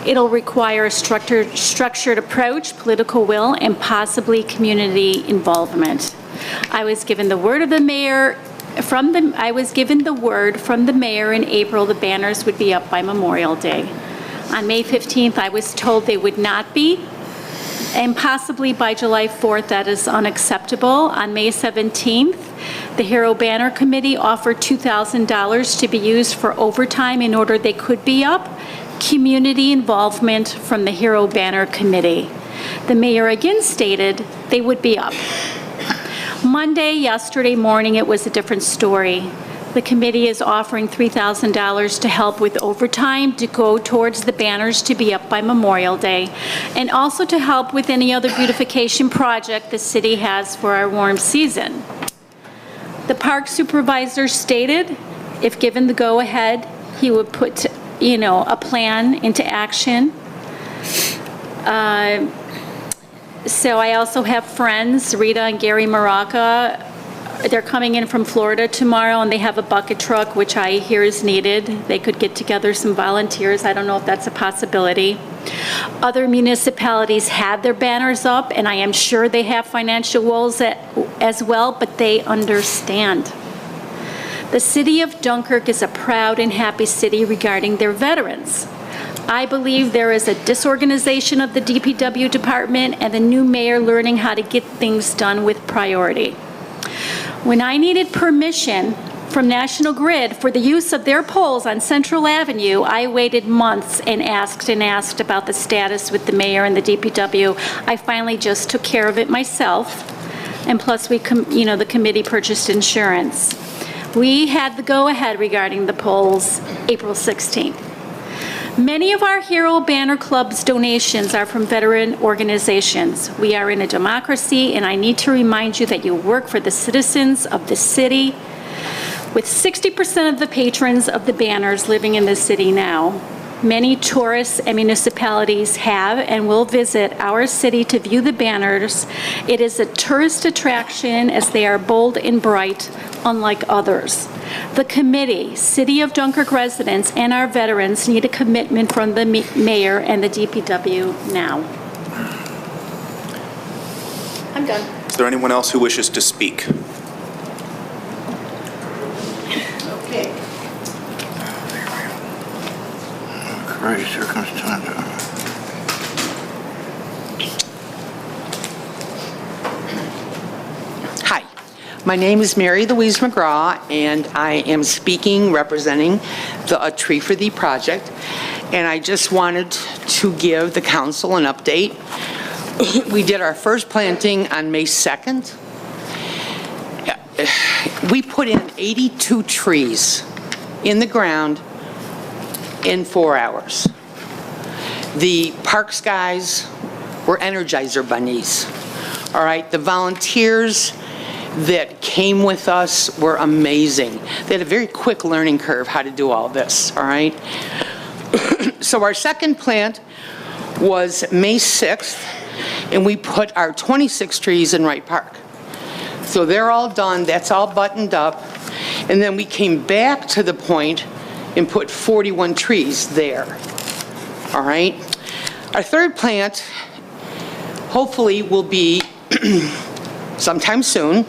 it'll require a structured approach, political will, and possibly community involvement. I was given the word of the mayor I was given the word from the mayor in April the banners would be up by Memorial Day. On May 15th, I was told they would not be, and possibly by July 4th. That is unacceptable. On May 17th, the Hero Banner Committee offered $2,000 to be used for overtime in order they could be up. Community involvement from the Hero Banner Committee. The mayor again stated they would be up. Monday, yesterday morning, it was a different story. The committee is offering $3,000 to help with overtime to go towards the banners to be up by Memorial Day, and also to help with any other beautification project the city has for our warm season. The park supervisor stated if given the go-ahead, he would put, a plan into action. So I also have friends, Rita and Gary Maraca. They're coming in from Florida tomorrow, and they have a bucket truck, which I hear is needed. They could get together some volunteers. I don't know if that's a possibility. Other municipalities had their banners up, and I am sure they have financial woes as well, but they understand. The city of Dunkirk is a proud and happy city regarding their veterans. I believe there is a disorganization of the DPW department and the new mayor learning how to get things done with priority. When I needed permission from National Grid for the use of their poles on Central Avenue, I waited months and asked about the status with the mayor and the DPW. I finally just took care of it myself, and plus the committee purchased insurance. We had the go-ahead regarding the poles April 16th. Many of our Hero Banner Club's donations are from veteran organizations. We are in a democracy, and I need to remind you that you work for the citizens of the city, with 60% of the patrons of the banners living in the city now. Many tourists and municipalities have and will visit our city to view the banners. It is a tourist attraction as they are bold and bright, unlike others. The committee, City of Dunkirk residents, and our veterans need a commitment from the mayor and the DPW now. I'm done. Is there anyone else who wishes to speak? Okay. Christ, here comes Tanya. Hi, my name is Mary Louise McGraw, and I am speaking representing the Tree for Thee project. And I just wanted to give the council an update. We did our first planting on May 2nd. We put in 82 trees in the ground in 4 hours. The parks guys were Energizer bunnies. All right, the volunteers that came with us were amazing. They had a very quick learning curve how to do all this, all right? So our second plant was May 6th, and we put our 26 trees in Wright Park. So they're all done, that's all buttoned up, and then we came back to the point and put 41 trees there, all right? Our third plant hopefully will be sometime soon.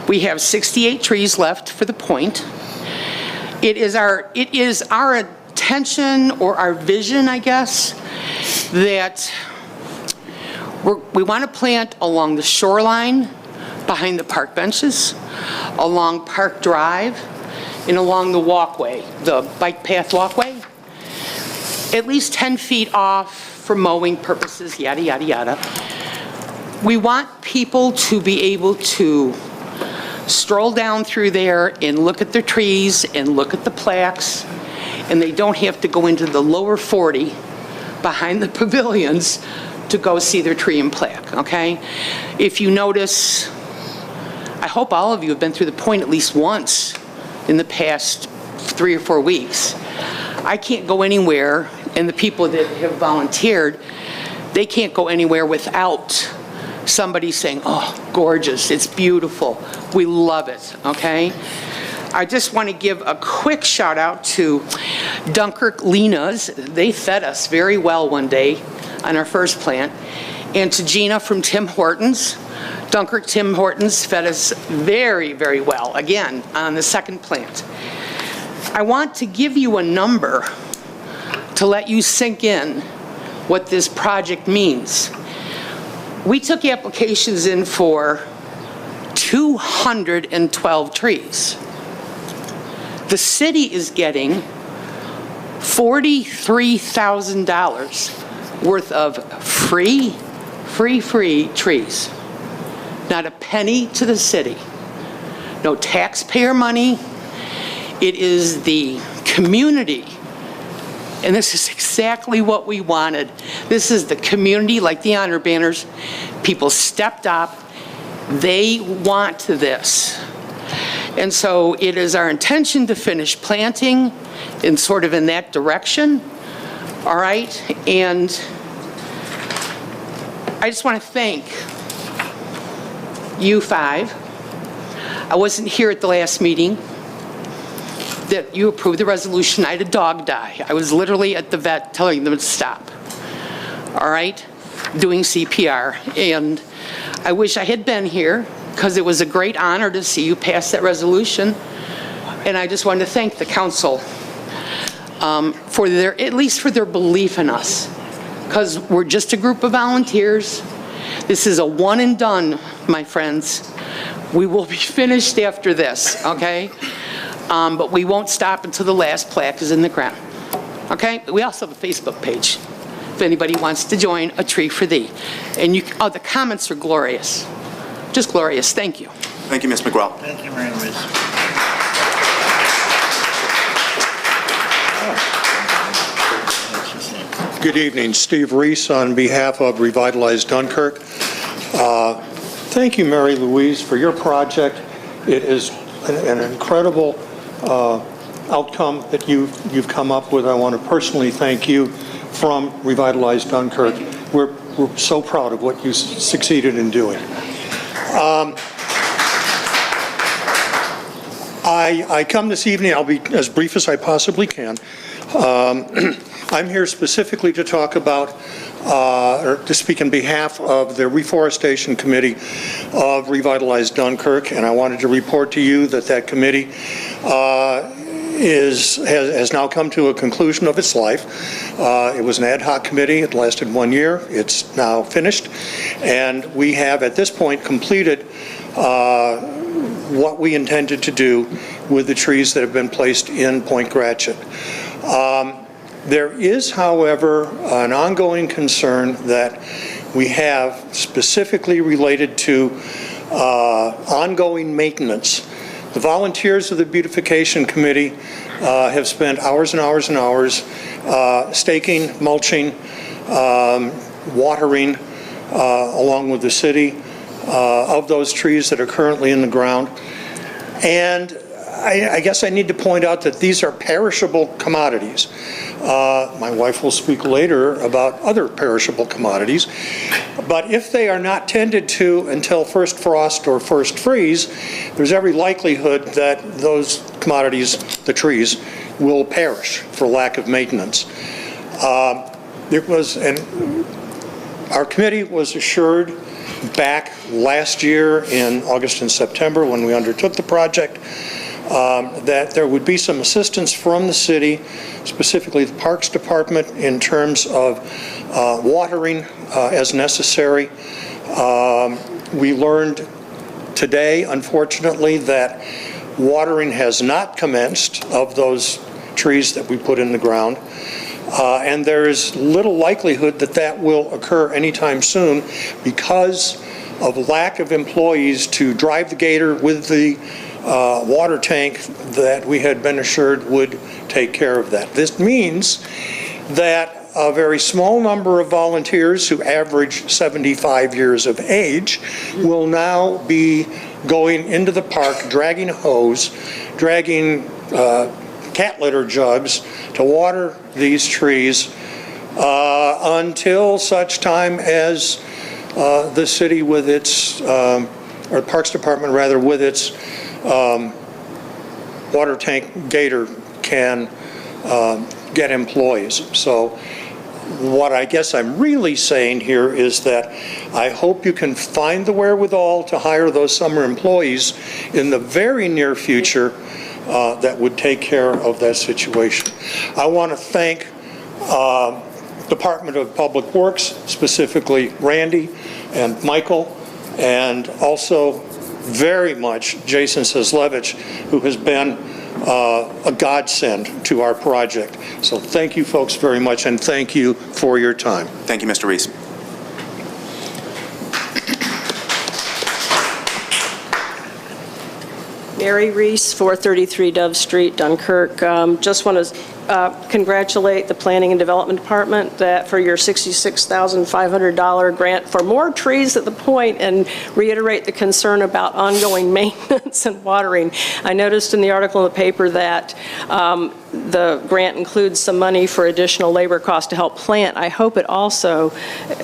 We have 68 trees left for the point. It is our intention or our vision, I guess, that we want to plant along the shoreline, behind the park benches, along Park Drive, and along the walkway, the bike path walkway, at least 10 feet off for mowing purposes, yada, yada, yada. We want people to be able to stroll down through there and look at the trees and look at the plaques, and they don't have to go into the lower 40 behind the pavilions to go see their tree and plaque, okay? If you notice, I hope all of you have been through the point at least once in the past 3 or 4 weeks. I can't go anywhere, and the people that have volunteered, they can't go anywhere without somebody saying, oh, gorgeous, it's beautiful, we love it, okay? I just want to give a quick shout out to Dunkirk Lena's. They fed us very well one day on our first plant. And to Gina from Tim Hortons. Dunkirk Tim Hortons fed us very, very well, again, on the second plant. I want to give you a number to let you sink in what this project means. We took applications in for 212 trees. The city is getting $43,000 worth of free trees. Not a penny to the city. No taxpayer money. It is the community. And this is exactly what we wanted. This is the community, like the honor banners. People stepped up. They want this. And so it is our intention to finish planting in sort of in that direction. All right? And I just want to thank you five. I wasn't here at the last meeting that you approved the resolution. I had a dog die. I was literally at the vet telling them to stop. All right? Doing CPR. And I wish I had been here because it was a great honor to see you pass that resolution. And I just wanted to thank the council for their, at least for their belief in us. Because we're just a group of volunteers. This is a one and done, my friends. We will be finished after this, okay? But we won't stop until the last plaque is in the ground, okay? We also have a Facebook page if anybody wants to join A Tree for Thee. And you, oh, the comments are glorious. Just glorious. Thank you. Thank you, Ms. McGraw. Thank you, Mary Louise. Good evening. Steve Reese on behalf of Revitalize Dunkirk. Thank you, Mary Louise, for your project. It is an incredible outcome that you've come up with. I want to personally thank you from Revitalize Dunkirk. We're so proud of what you succeeded in doing. I come this evening, I'll be as brief as I possibly can. I'm here specifically to talk about, or to speak in behalf of the Reforestation Committee of Revitalize Dunkirk, and I wanted to report to you that that committee has now come to a conclusion of its life. It was an ad hoc committee. It lasted 1 year. It's now finished, and we have at this point completed what we intended to do with the trees that have been placed in Point Gratiot. There is, however, an ongoing concern that we have specifically related to ongoing maintenance. The volunteers of the Beautification Committee have spent hours and hours and hours staking, mulching, watering, along with the city, of those trees that are currently in the ground. And I guess I need to point out that these are perishable commodities. My wife will speak later about other perishable commodities. But if they are not tended to until first frost or first freeze, there's every likelihood that those commodities, the trees, will perish for lack of maintenance. Our committee was assured back last year in August and September when we undertook the project that there would be some assistance from the city, specifically the Parks Department, in terms of watering as necessary. We learned today, unfortunately, that watering has not commenced of those trees that we put in the ground. And there is little likelihood that that will occur anytime soon because of lack of employees to drive the gator with the water tank that we had been assured would take care of that. This means that a very small number of volunteers who average 75 years of age will now be going into the park, dragging a hose, dragging cat litter jugs to water these trees until such time as the city with its, or Parks Department rather, with its water tank gator can get employees. So what I guess I'm really saying here is that I hope you can find the wherewithal to hire those summer employees in the very near future that would take care of that situation. I want to thank Department of Public Works, specifically Randy and Michael, and also very much Jason Seslevich, who has been a godsend to our project. So thank you folks very much, and thank you for your time. Thank you, Mr. Reese. Mary Reese, 433 Dove Street, Dunkirk. Just want to congratulate the Planning and Development Department for your $66,500 grant for more trees at the point, and reiterate the concern about ongoing maintenance and watering. I noticed in the article in the paper that the grant includes some money for additional labor costs to help plant. I hope it also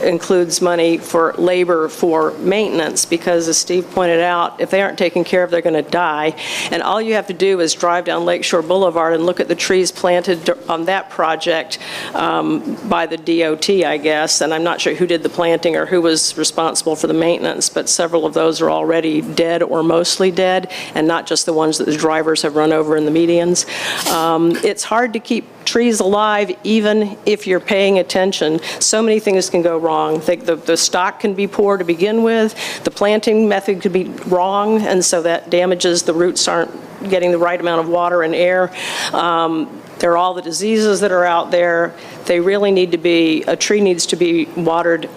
includes money for labor for maintenance, because as Steve pointed out, if they aren't taken care of, they're going to die. And all you have to do is drive down Lakeshore Boulevard and look at the trees planted on that project by the DOT, I guess. And I'm not sure who did the planting or who was responsible for the maintenance, but several of those are already dead or mostly dead, and not just the ones that the drivers have run over in the medians. It's hard to keep trees alive even if you're paying attention. So many things can go wrong. The stock can be poor to begin with, the planting method could be wrong, and so that damages the roots aren't getting the right amount of water and air. There are all the diseases that are out there. They really need to be, a tree needs to be watered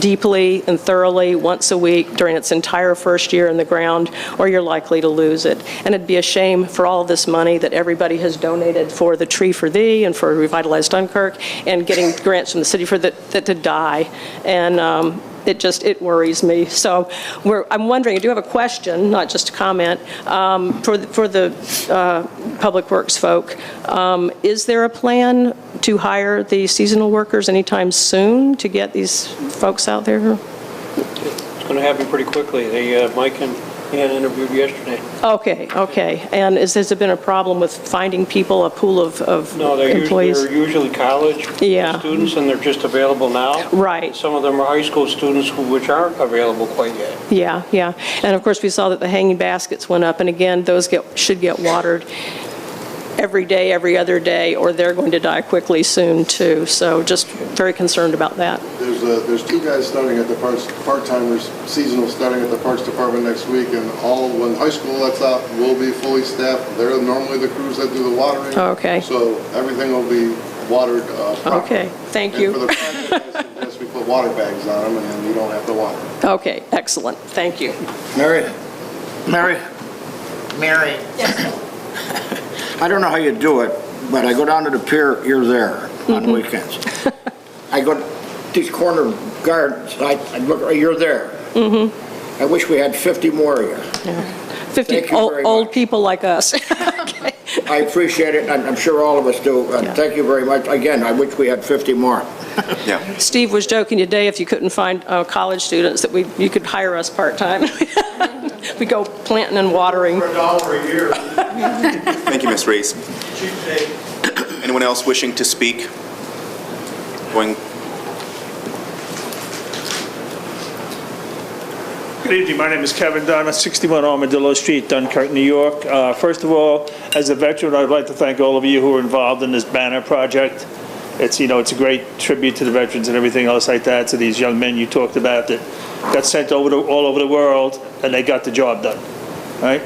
deeply and thoroughly once a week during its entire first year in the ground, or you're likely to lose it. And it'd be a shame for all this money that everybody has donated for the Tree for Thee and for Revitalize Dunkirk, and getting grants from the city for that to die. And it worries me. So I'm wondering, I do have a question, not just a comment, for the Public Works folk. Is there a plan to hire the seasonal workers anytime soon to get these folks out there? It's going to happen pretty quickly. Mike and Ann interviewed yesterday. Okay. And has there been a problem with finding people, a pool of No, employees? they're usually college students, and they're just available now. Right. Some of them are high school students which aren't available quite yet. Yeah. And of course, we saw that the hanging baskets went up, and again, those should get watered every day, every other day, or they're going to die quickly soon too. So just very concerned about that. There's two guys starting at the Parks, part-timers, seasonal, starting at the Parks Department next week, and when high school lets out, we'll be fully staffed. They're normally the crews that do the watering. Okay. So everything will be watered properly. Okay, thank you. And for the project, I suggest we put water bags on them, and then you don't have to water. Okay, excellent. Thank you. Mary? I don't know how you do it, but I go down to the pier, you're there on weekends. I go to these corner gardens, I look, you're there. I wish we had 50 more of you. 50 old people like us. Okay. I appreciate it, and I'm sure all of us do. Thank you very much. Again, I wish we had 50 more. Steve was joking today, if you couldn't find college students, that you could hire us part-time. We go planting and watering. For $1 a year. Thank you, Ms. Reese. Anyone else wishing to speak? Good evening. My name is Kevin Dunn, 61 Armadillo Street, Dunkirk, New York. First of all, as a veteran, I'd like to thank all of you who are involved in this banner project. It's a great tribute to the veterans and everything else like that, to these young men you talked about that got sent all over the world, and they got the job done, right?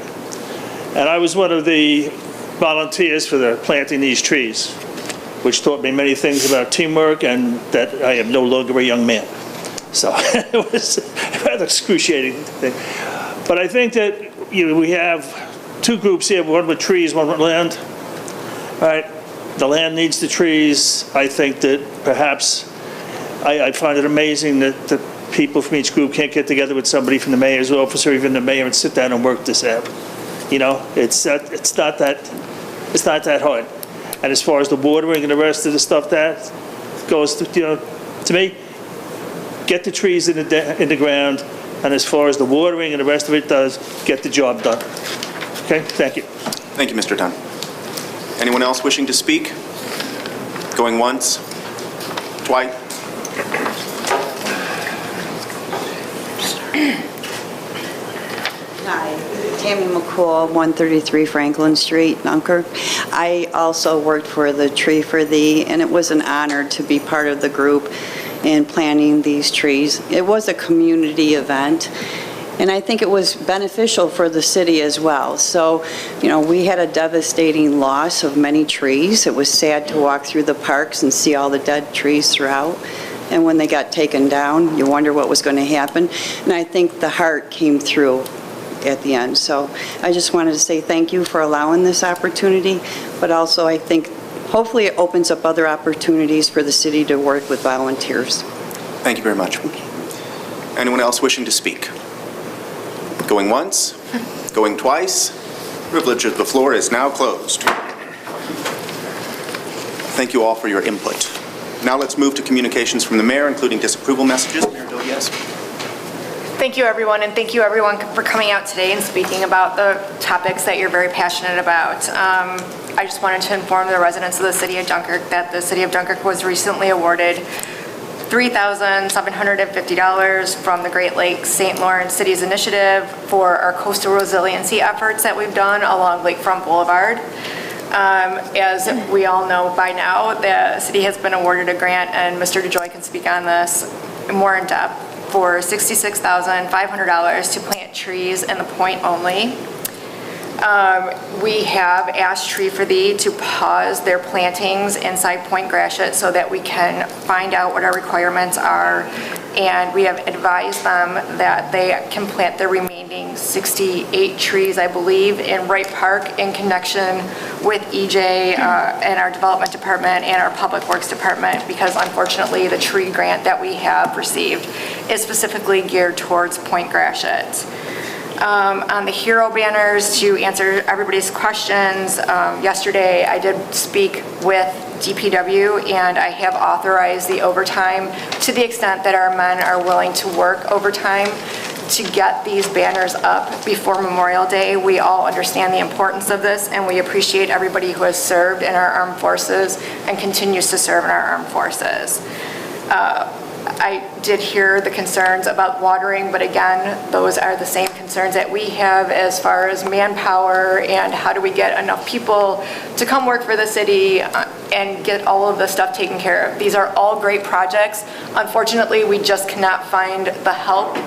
And I was one of the volunteers for planting these trees, which taught me many things about teamwork and that I am no longer a young man. So it was a rather excruciating thing. But I think that we have two groups here, one with trees, one with land, right? The land needs the trees. I think that perhaps, I find it amazing that the people from each group can't get together with somebody from the mayor's office or even the mayor and sit down and work this out. It's not that hard. And as far as the watering and the rest of the stuff that goes to me, get the trees in the ground, and as far as the watering and the rest of it does, get the job done. Okay, thank you. Thank you, Mr. Dunn. Anyone else wishing to speak? Going once? Twice? Hi, Tammy McCool, 133 Franklin Street, Dunkirk. I also worked for the Tree for Thee, and it was an honor to be part of the group in planting these trees. It was a community event, and I think it was beneficial for the city as well. So, you know, we had a devastating loss of many trees. It was sad to walk through the parks and see all the dead trees throughout. And when they got taken down, you wonder what was going to happen. And I think the heart came through at the end. So I just wanted to say thank you for allowing this opportunity, but also I think hopefully it opens up other opportunities for the city to work with volunteers. Thank you very much. Anyone else wishing to speak? Going once? Going twice? Privilege of the floor is now closed. Thank you all for your input. Now let's move to communications from the mayor, including disapproval messages. Mayor Delias. Thank you, everyone, and thank you, everyone, for coming out today and speaking about the topics that you're very passionate about. I just wanted to inform the residents of the City of Dunkirk that the City of Dunkirk was recently awarded $3,750 from the Great Lakes St. Lawrence Cities Initiative for our coastal resiliency efforts that we've done along Lakefront Boulevard. As we all know by now, the city has been awarded a grant, and Mr. DeJoy can speak on this more in depth, for $66,500 to plant trees in the point only. We have asked Tree for Thee to pause their plantings inside Point Gratiot so that we can find out what our requirements are, and we have advised them that they can plant the remaining 68 trees, I believe, in Wright Park in connection with EJ and our development department and our public works department, because unfortunately the tree grant that we have received is specifically geared towards Point Gratiot. On the hero banners, to answer everybody's questions, yesterday I did speak with DPW, and I have authorized the overtime to the extent that our men are willing to work overtime to get these banners up before Memorial Day. We all understand the importance of this, and we appreciate everybody who has served in our armed forces and continues to serve in our armed forces. I did hear the concerns about watering, but again, those are the same concerns that we have as far as manpower and how do we get enough people to come work for the city and get all of the stuff taken care of. These are all great projects. Unfortunately, we just cannot find the help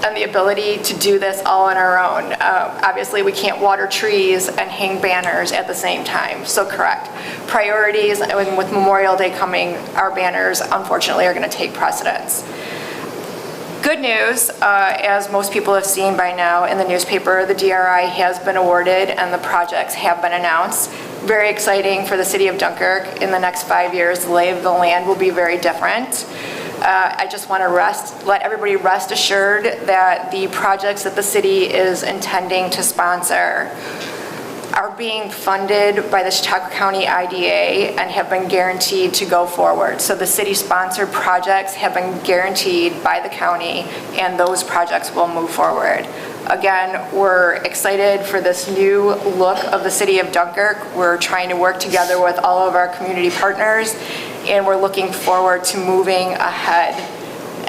and the ability to do this all on our own. Obviously, we can't water trees and hang banners at the same time, so correct. Priorities, and with Memorial Day coming, our banners, unfortunately, are gonna take precedence. Good news, as most people have seen by now in the newspaper, the DRI has been awarded and the projects have been announced. Very exciting for the City of Dunkirk. In the next 5 years, the lay of the land will be very different. I just want to let everybody rest assured that the projects that the city is intending to sponsor are being funded by the Chautauqua County IDA and have been guaranteed to go forward. So the city-sponsored projects have been guaranteed by the county, and those projects will move forward. Again, we're excited for this new look of the City of Dunkirk. We're trying to work together with all of our community partners, and we're looking forward to moving ahead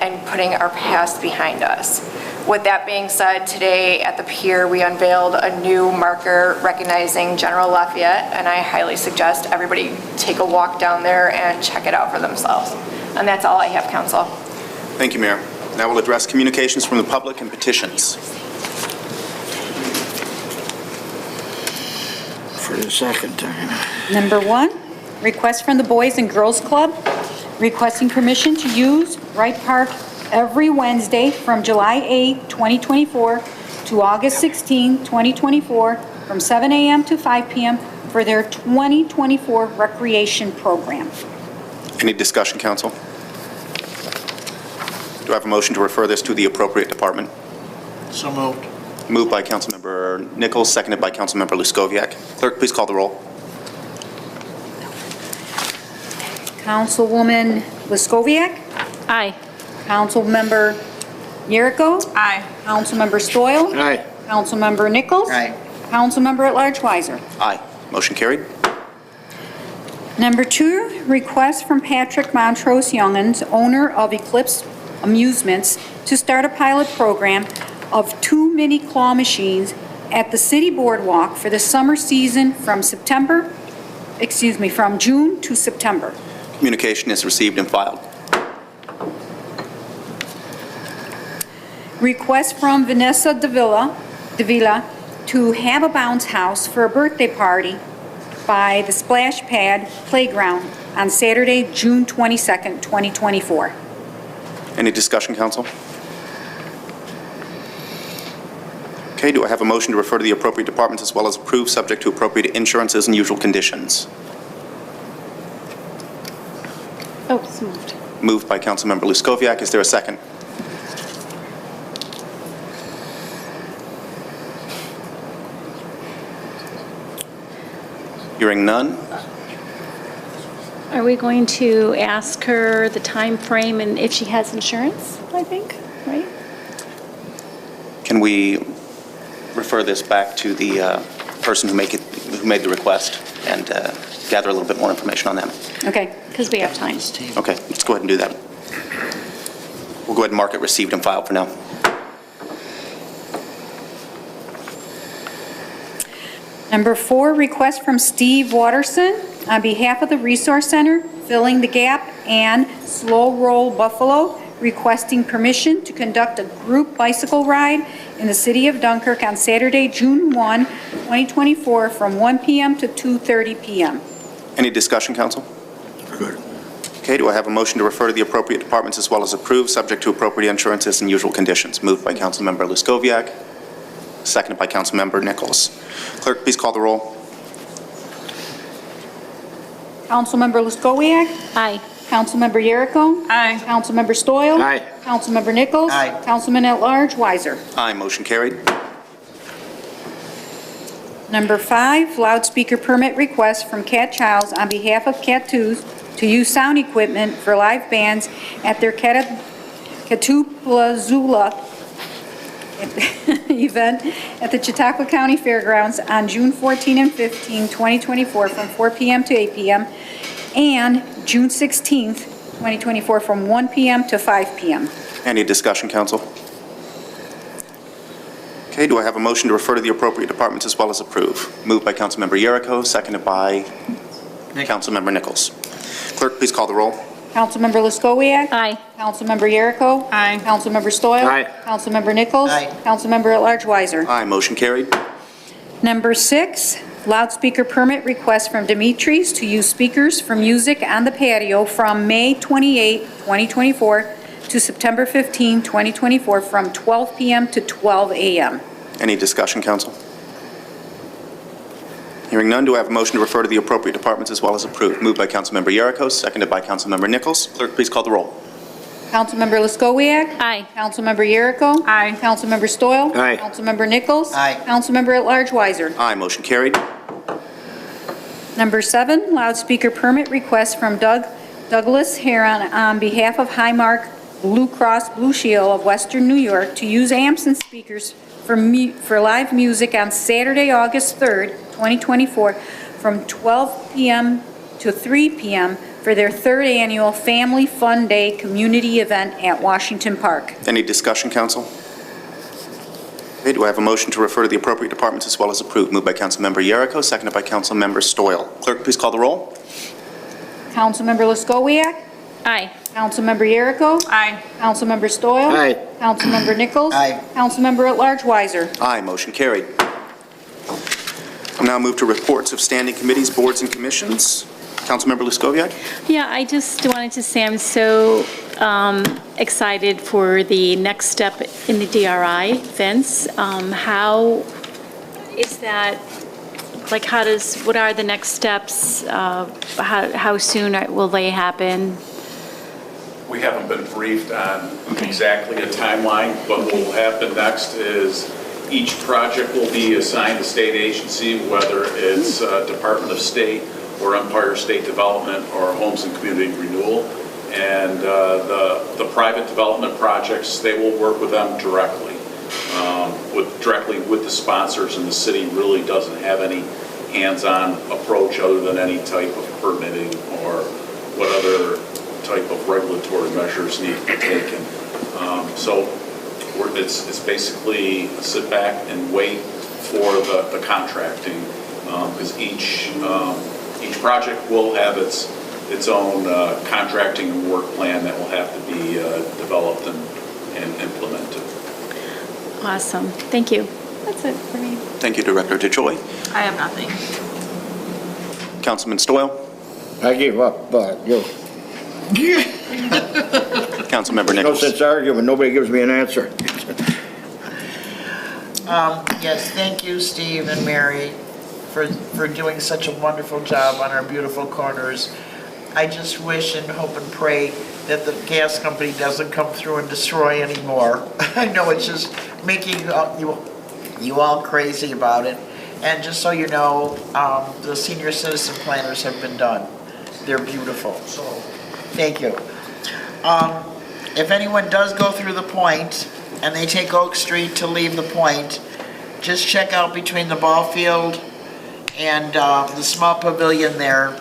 and putting our past behind us. With that being said, today at the pier, we unveiled a new marker recognizing General Lafayette, and I highly suggest everybody take a walk down there and check it out for themselves. And that's all I have, Council. Thank you, Mayor. Now we'll address communications from the public and petitions. For the second time. Number 1, request from the Boys and Girls Club requesting permission to use Wright Park every Wednesday from July 8, 2024 to August 16, 2024 from 7 a.m. to 5 p.m. for their 2024 recreation program. Any discussion, Council? Do I have a motion to refer this to the appropriate department? So moved. Moved by Councilmember Nichols, seconded by Councilmember Luskowiak. Clerk, please call the roll. Councilwoman Luskowiak? Aye. Councilmember Yeruko. Aye. Councilmember Stoyl. Aye. Councilmember Nichols. Aye. Councilmember at Large Weiser. Aye. Motion carried. Number 2, request from Patrick Montrose Youngins, owner of Eclipse Amusements, to start a pilot program of 2 mini claw machines at the city boardwalk for the summer season from June to September. Communication is received and filed. Request from Vanessa Davila to have a bounce house for a birthday party by the Splash Pad Playground on Saturday, June 22nd, 2024. Any discussion, council? Okay, do I have a motion to refer to the appropriate departments as well as approve, subject to appropriate insurances and usual conditions? Oh, it's moved. Moved by Councilmember Luskoviac. Is there a second? Hearing none. Are we going to ask her the time frame and if she has insurance, I think, right? Can we refer this back to the person who made the request and gather a little bit more information on them? Okay, because we have time. Okay, let's go ahead and do that. We'll go ahead and mark it received and filed for now. Number 4, request from Steve Watterson on behalf of the Resource Center, Filling the Gap, and Slow Roll Buffalo, requesting permission to conduct a group bicycle ride in the city of Dunkirk on Saturday, June 1, 2024, from 1 p.m. to 2:30 p.m. Any discussion, council? Good. Okay, do I have a motion to refer to the appropriate departments as well as approve, subject to appropriate insurances and usual conditions? Moved by Councilmember Luskoviac, seconded by Councilmember Nichols. Clerk, please call the roll. Councilmember Luskowiak. Aye. Councilmember Yeruko. Aye. Councilmember Stoyl. Aye. Councilmember Nichols. Aye. Councilman at Large Weiser. Aye, motion carried. Number 5, loudspeaker permit request from Cat Childs on behalf of Cat 2s to use sound equipment for live bands at their Catuplazula event at the Chautauqua County Fairgrounds on June 14 and 15, 2024 from 4 p.m. to 8 p.m. and June 16, 2024 from 1 p.m. to 5 p.m. Any discussion, council? Okay, do I have a motion to refer to the appropriate departments as well as approve? Moved by Councilmember Yeruko, seconded by Councilmember Nichols. Clerk, please call the roll. Councilmember Luskowiak. Aye. Councilmember Yeruko. Aye. Councilmember Stoyl. Aye. Councilmember Nichols. Aye. Councilmember at Large Weiser. Aye, motion carried. Number 6, loudspeaker permit request from Dimitri's to use speakers for music on the patio from May 28, 2024 to September 15, 2024 from 12 p.m. to 12 a.m. Any discussion, council? Hearing none, do I have a motion to refer to the appropriate departments as well as approve? Moved by Councilmember Yeruko, seconded by Councilmember Nichols. Clerk, please call the roll. Councilmember Luskowiak. Aye. Councilmember Yeruko. Aye. Councilmember Stoyl. Aye. Councilmember Nichols. Aye. Councilmember at Large Weiser. Aye, motion carried. Number 7, loudspeaker permit request from Douglas Heron on behalf of Highmark Blue Cross Blue Shield of Western New York to use amps and speakers for live music on Saturday, August 3rd, 2024 from 12 p.m. to 3 p.m. for their 3rd annual Family Fun Day community event at Washington Park. Any discussion, council? Okay, do I have a motion to refer to the appropriate departments as well as approve? Moved by Councilmember Yeruko, seconded by Councilmember Stoyl. Clerk, please call the roll. Councilmember Luskowiak. Aye. Councilmember Yeruko. Aye. Councilmember Stoyl. Aye. Councilmember Nichols. Aye. Councilmember at Large Weiser. Aye, motion carried. I'll now move to reports of standing committees, boards, and commissions. Councilmember Luskoviac? Yeah, I just wanted to say I'm so excited for the next step in the DRI fence. How is that, like, what are the next steps? How soon will they happen? We haven't been briefed on exactly a timeline, but what will happen next is each project will be assigned a state agency, whether it's Department of State or Empire State Development or Homes and Community Renewal, and the private development projects, they will work with them directly, directly with the sponsors, and the city really doesn't have any hands-on approach other than any type of permitting or what other type of regulatory measures need to be taken. So it's basically sit back and wait for the contracting, because each project will have its own contracting and work plan that will have to be developed and implemented. Awesome. Thank you. That's it for me. Thank you, Director DeJoy. I have nothing. Councilman Stoyl? I gave up, but you. Councilmember No Nichols? sense arguing, nobody gives me an answer. Yes, thank you, Steve and Mary, for doing such a wonderful job on our beautiful corners. I just wish and hope and pray that the gas company doesn't come through and destroy anymore. I know it's just making you all crazy about it. And just so you know, the senior citizen planners have been done. They're beautiful. So, thank you. If anyone does go through the point and they take Oak Street to leave the point, just check out between the ball field and the small pavilion there.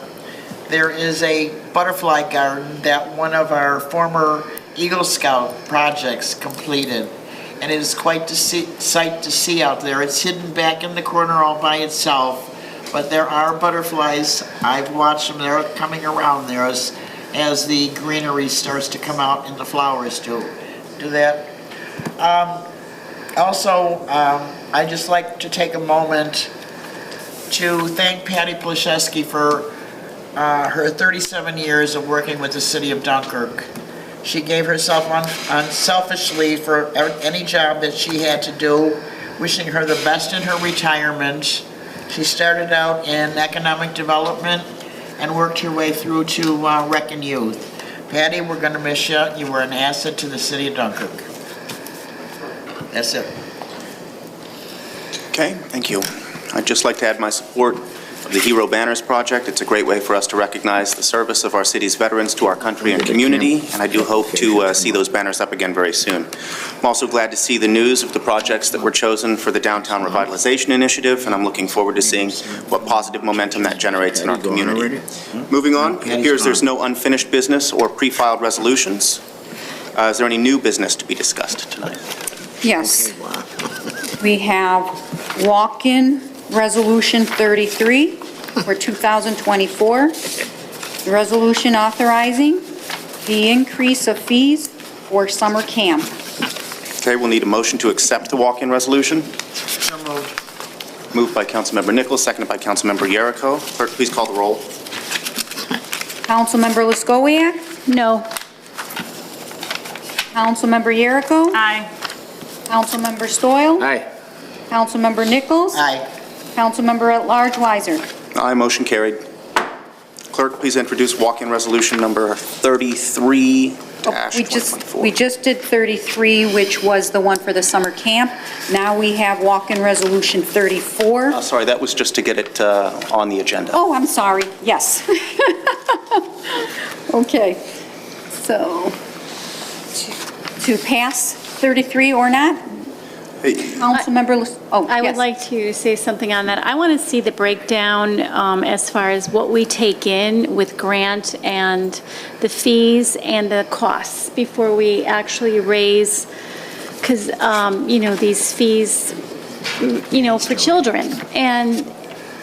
There is a butterfly garden that one of our former Eagle Scout projects completed. And it is quite a sight to see out there. It's hidden back in the corner all by itself, but there are butterflies. I've watched them. They're coming around there as the greenery starts to come out and the flowers do that. Also, I'd just like to take a moment to thank Patty Plashewski for her 37 years of working with the city of Dunkirk. She gave herself unselfishly for any job that she had to do, wishing her the best in her retirement. She started out in economic development and worked her way through to Rec and Youth. Patty, we're going to miss you. You were an asset to the city of Dunkirk. That's it. Okay, thank you. I'd just like to add my support of the Hero Banners Project. It's a great way for us to recognize the service of our city's veterans to our country and community, and I do hope to see those banners up again very soon. I'm also glad to see the news of the projects that were chosen for the Downtown Revitalization Initiative, and I'm looking forward to seeing what positive momentum that generates in our community. Moving on, it appears there's no unfinished business or pre-filed resolutions. Is there any new business to be discussed tonight? Yes. We have walk-in Resolution 33 for 2024. The resolution authorizing the increase of fees for summer camp. Okay, we'll need a motion to accept the walk-in resolution. So moved. Moved by Councilmember Nichols, seconded by Councilmember Yerrico. Clerk, please call the roll. Councilmember Leskowiak? No. Councilmember Yerrico? Aye. Councilmember Stoyl? Aye. Councilmember Nichols? Aye. Councilmember at Large Weiser? Aye, motion carried. Clerk, please introduce walk-in resolution number 33-2024. We just did 33, which was the one for the summer camp. Now we have walk-in resolution 34. Sorry, that was just to get it on the agenda. Oh, I'm sorry. Yes. Okay. So, to pass 33 or not? Councilmember, I would like to say something on that. I want to see the breakdown as far as what we take in with grant and the fees and the costs before we actually raise, because, these fees, for children. And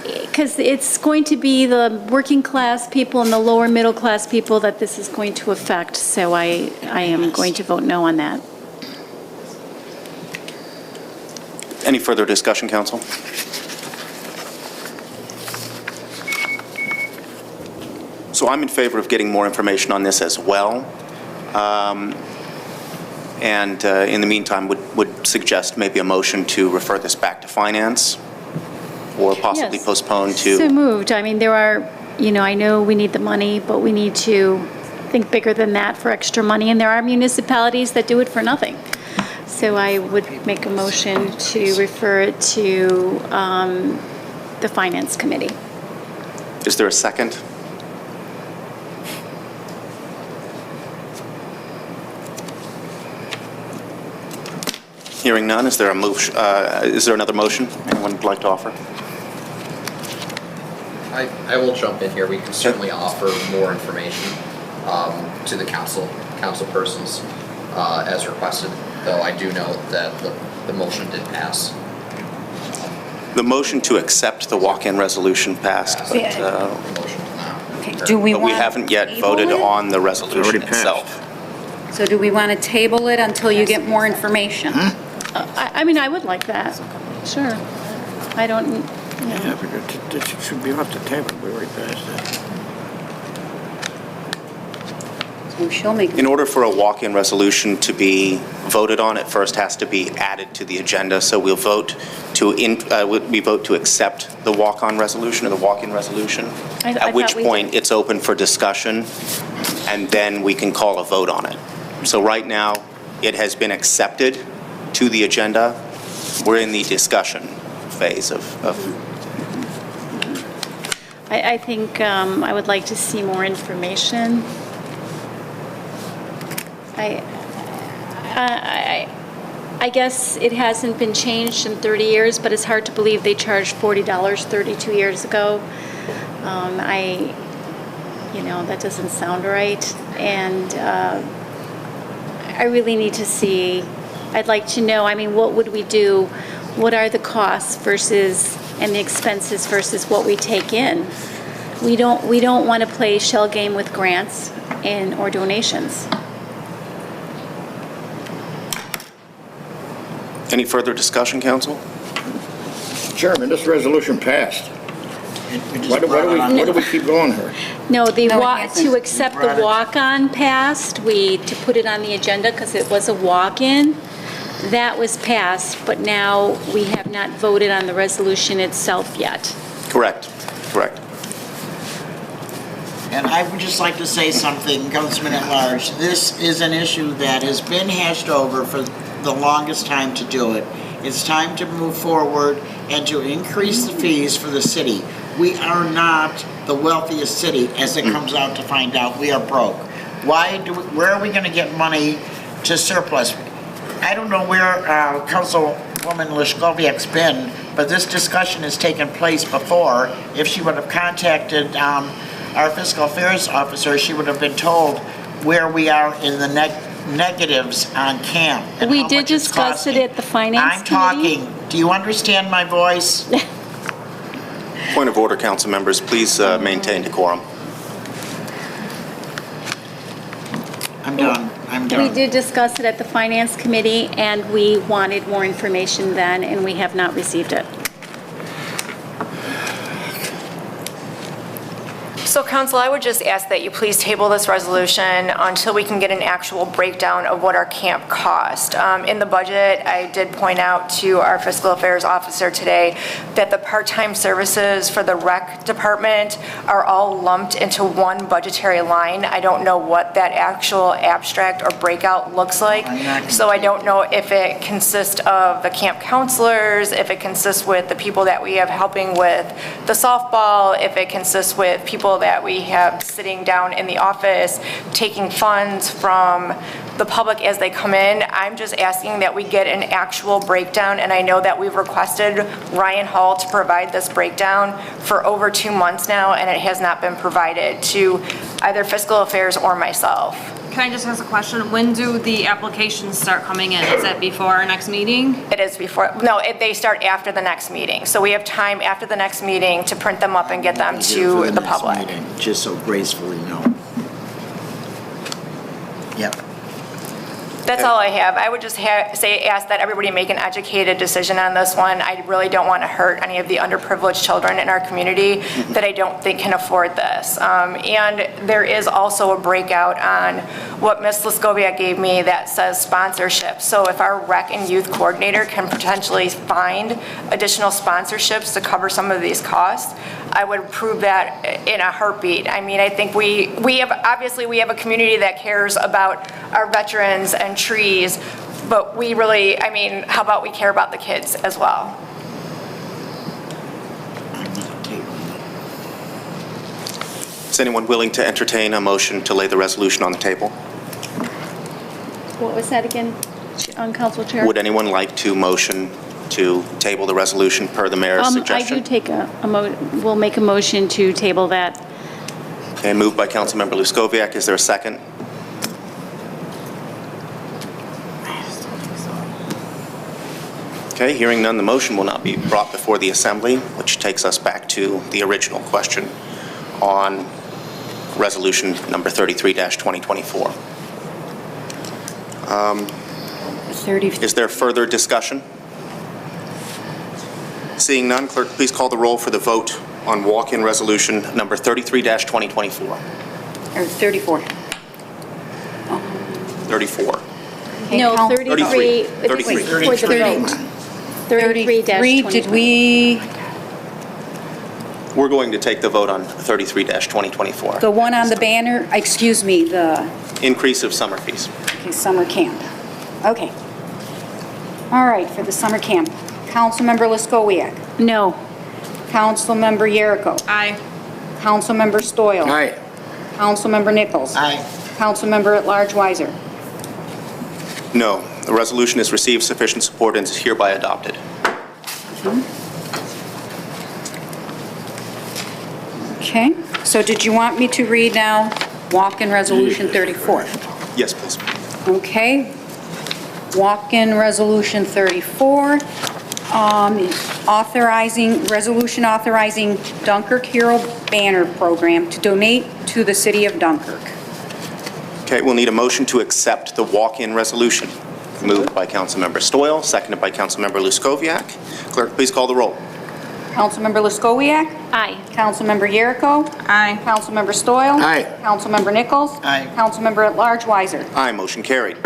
because it's going to be the working class people and the lower middle class people that this is going to affect. So I am going to vote no on that. Any further discussion, council? So I'm in favor of getting more information on this as well. And in the meantime, would suggest maybe a motion to refer this back to finance or possibly Yes. postpone to... So moved. I mean, there are, I know we need the money, but we need to think bigger than that for extra money. And there are municipalities that do it for nothing. So I would make a motion to refer it to the Finance Committee. Is there a second? Hearing none, is there another motion anyone would like to offer? I will jump in here. We can certainly offer more information to the council persons as requested, though I do know that the motion did pass. The motion to accept the walk-in resolution passed, but Do we but we haven't yet voted on the resolution itself. So do we want to table it until you get more information? I mean, I would like that. Sure. I don't, Yeah, but it should be off the table. We already passed that. So she'll make. In order for a walk-in resolution to be voted on, it first has to be added to the agenda. So we'll vote to accept the walk-on resolution or the walk-in resolution, at which point it's open for discussion, and then we can call a vote on it. So right now, it has been accepted to the agenda. We're in the discussion phase of I think I would like to see more information. I guess it hasn't been changed in 30 years, but it's hard to believe they charged $40 32 years ago. That doesn't sound right. And I really need to see, I'd like to know, I mean, what would we do? What are the costs and the expenses versus what we take in? We don't want to play shell game with grants or donations. Any further discussion, Council? Chairman, this resolution passed. Why do we keep going here? No, to accept the walk-on passed, to put it on the agenda because it was a walk-in, that was passed, but now we have not voted on the resolution itself yet. Correct. And I would just like to say something, Councilman at Large. This is an issue that has been hashed over for the longest time to do it. It's time to move forward and to increase the fees for the city. We are not the wealthiest city, as it comes out to find out. We are broke. Where are we going to get money to surplus? I don't know where Councilwoman Lishkowiak's been, but this discussion has taken place before. If she would have contacted our fiscal affairs officer, she would have been told where we are in the negatives on CAMP. We did discuss it at the finance committee. I'm talking. Do you understand my voice? Point of order, council members. Please maintain decorum. I'm done. We did discuss it at the finance committee, and we wanted more information then, and we have not received it. So Council, I would just ask that you please table this resolution until we can get an actual breakdown of what our camp cost. In the budget, I did point out to our fiscal affairs officer today that the part-time services for the rec department are all lumped into one budgetary line. I don't know what that actual abstract or breakout looks like. So I don't know if it consists of the camp counselors, if it consists with the people that we have helping with the softball, if it consists with people that we have sitting down in the office taking funds from the public as they come in. I'm just asking that we get an actual breakdown, and I know that we've requested Ryan Hall to provide this breakdown for over 2 months now, and it has not been provided to either fiscal affairs or myself. Can I just ask a question? When do the applications start coming in? Is that before our next meeting? It is before. No, they start after the next meeting. So we have time after the next meeting to print them up and get them to the public. Just so gracefully no. Yep. That's all I have. I would just ask that everybody make an educated decision on this one. I really don't want to hurt any of the underprivileged children in our community that I don't think can afford this. And there is also a breakout on what Ms. Lishkowiak gave me that says sponsorship. So if our rec and youth coordinator can potentially find additional sponsorships to cover some of these costs, I would approve that in a heartbeat. I mean, I think we have a community that cares about our veterans and trees, but we really, I mean, how about we care about the kids as well? Is anyone willing to entertain a motion to lay the resolution on the table? What was that again? Council Chair. Would anyone like to motion to table the resolution per the mayor's I suggestion? do take we'll make a motion to table that. Okay, moved by Councilmember Luskoviac. Is there a second? Okay, hearing none, the motion will not be brought before the Assembly, which takes us back to the original question on resolution number 33-2024. 30. Is there further discussion? Seeing none, clerk, please call the roll for the vote on walk-in resolution number 33-2024. Or 34. 34. No, Count- 33. 33. For the vote. 33, did we, We're going to take the vote on 33-2024. the one on the banner, excuse me, the Increase of summer fees. okay, summer camp. Okay. All right, for the summer camp. Councilmember Luskowiak. No. Councilmember Yeruko. Aye. Councilmember Stoyl. Aye. Councilmember Nichols. Aye. Councilmember at Large Weiser. No. The resolution has received sufficient support and is hereby adopted. Okay, so did you want me to read now walk-in resolution 34? Yes, please. Okay. Walk-in resolution 34, resolution authorizing Dunkirk Hero Banner Program to donate to the city of Dunkirk. Okay, we'll need a motion to accept the walk-in resolution. Moved by Councilmember Stoyl, seconded by Councilmember Luskoviac. Clerk, please call the roll. Councilmember Luskowiak. Aye. Councilmember Yeruko. Aye. Councilmember Stoyl. Aye. Councilmember Nichols. Aye. Councilmember at Large Weiser. Aye, motion carried.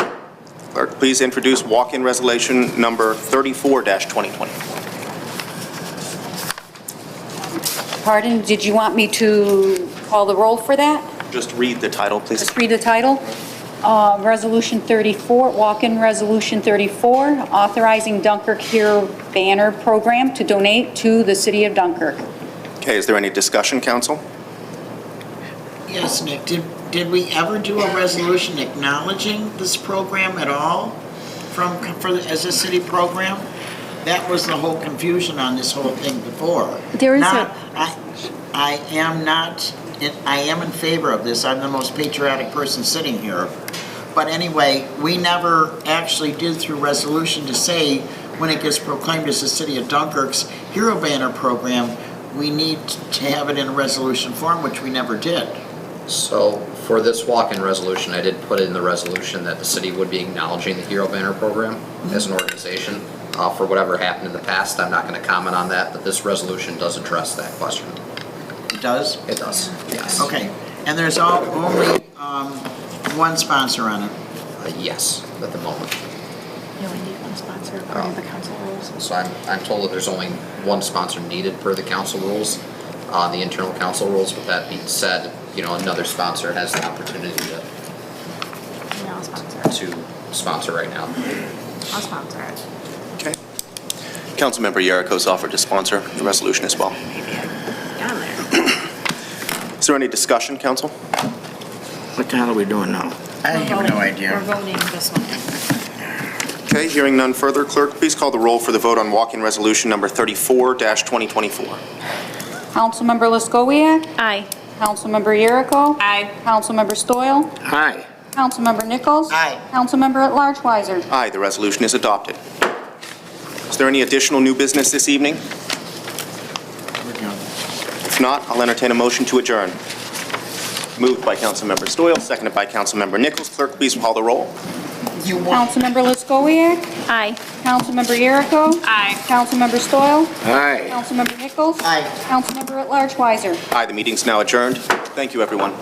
Clerk, please introduce walk-in resolution number 34-2024. Pardon, did you want me to call the roll for that? Just read the title, please. Just read the title. Resolution 34, walk-in resolution 34, authorizing Dunkirk Hero Banner Program to donate to the city of Dunkirk. Okay, is there any discussion, council? Yes, Nick, did we ever do a resolution acknowledging this program at all as a city program? That was the whole confusion on this whole thing before. There is I am in favor of this. I'm the most patriotic person sitting here. But anyway, we never actually did through resolution to say when it gets proclaimed as the city of Dunkirk's Hero Banner Program, we need to have it in a resolution form, which we never did. So for this walk-in resolution, I did put in the resolution that the city would be acknowledging the Hero Banner Program as an organization. For whatever happened in the past, I'm not going to comment on that, but this resolution does address that question. It does? It does, yes. Okay, and there's only one sponsor on it? Yes, at the moment. You only need one sponsor according to the council rules. So I'm told that there's only one sponsor needed per the council rules, the internal council rules. With that being said, another sponsor has the opportunity to sponsor right now. I'll sponsor it. Okay. Councilmember Yeruko's offered to sponsor the resolution as well. Down there. Is there any discussion, council? What the hell are we doing now? I have no idea. We're voting this one. Okay, hearing none further, clerk, please call the roll for the vote on walk-in resolution number 34-2024. Councilmember Luskowiak. Aye. Councilmember Yeruko. Aye. Councilmember Stoyl. Aye. Councilmember Nichols. Aye. Councilmember at Large Weiser. Aye, the resolution is adopted. Is there any additional new business this evening? If not, I'll entertain a motion to adjourn. Moved by Councilmember Stoyl, seconded by Councilmember Nichols. Clerk, please call the roll. Councilmember Luskowiak. Aye. Councilmember Yeruko. Aye. Councilmember Stoyl. Aye. Councilmember Nichols. Aye. Councilmember at Large Weiser. Aye, the meeting's now adjourned. Thank you, everyone.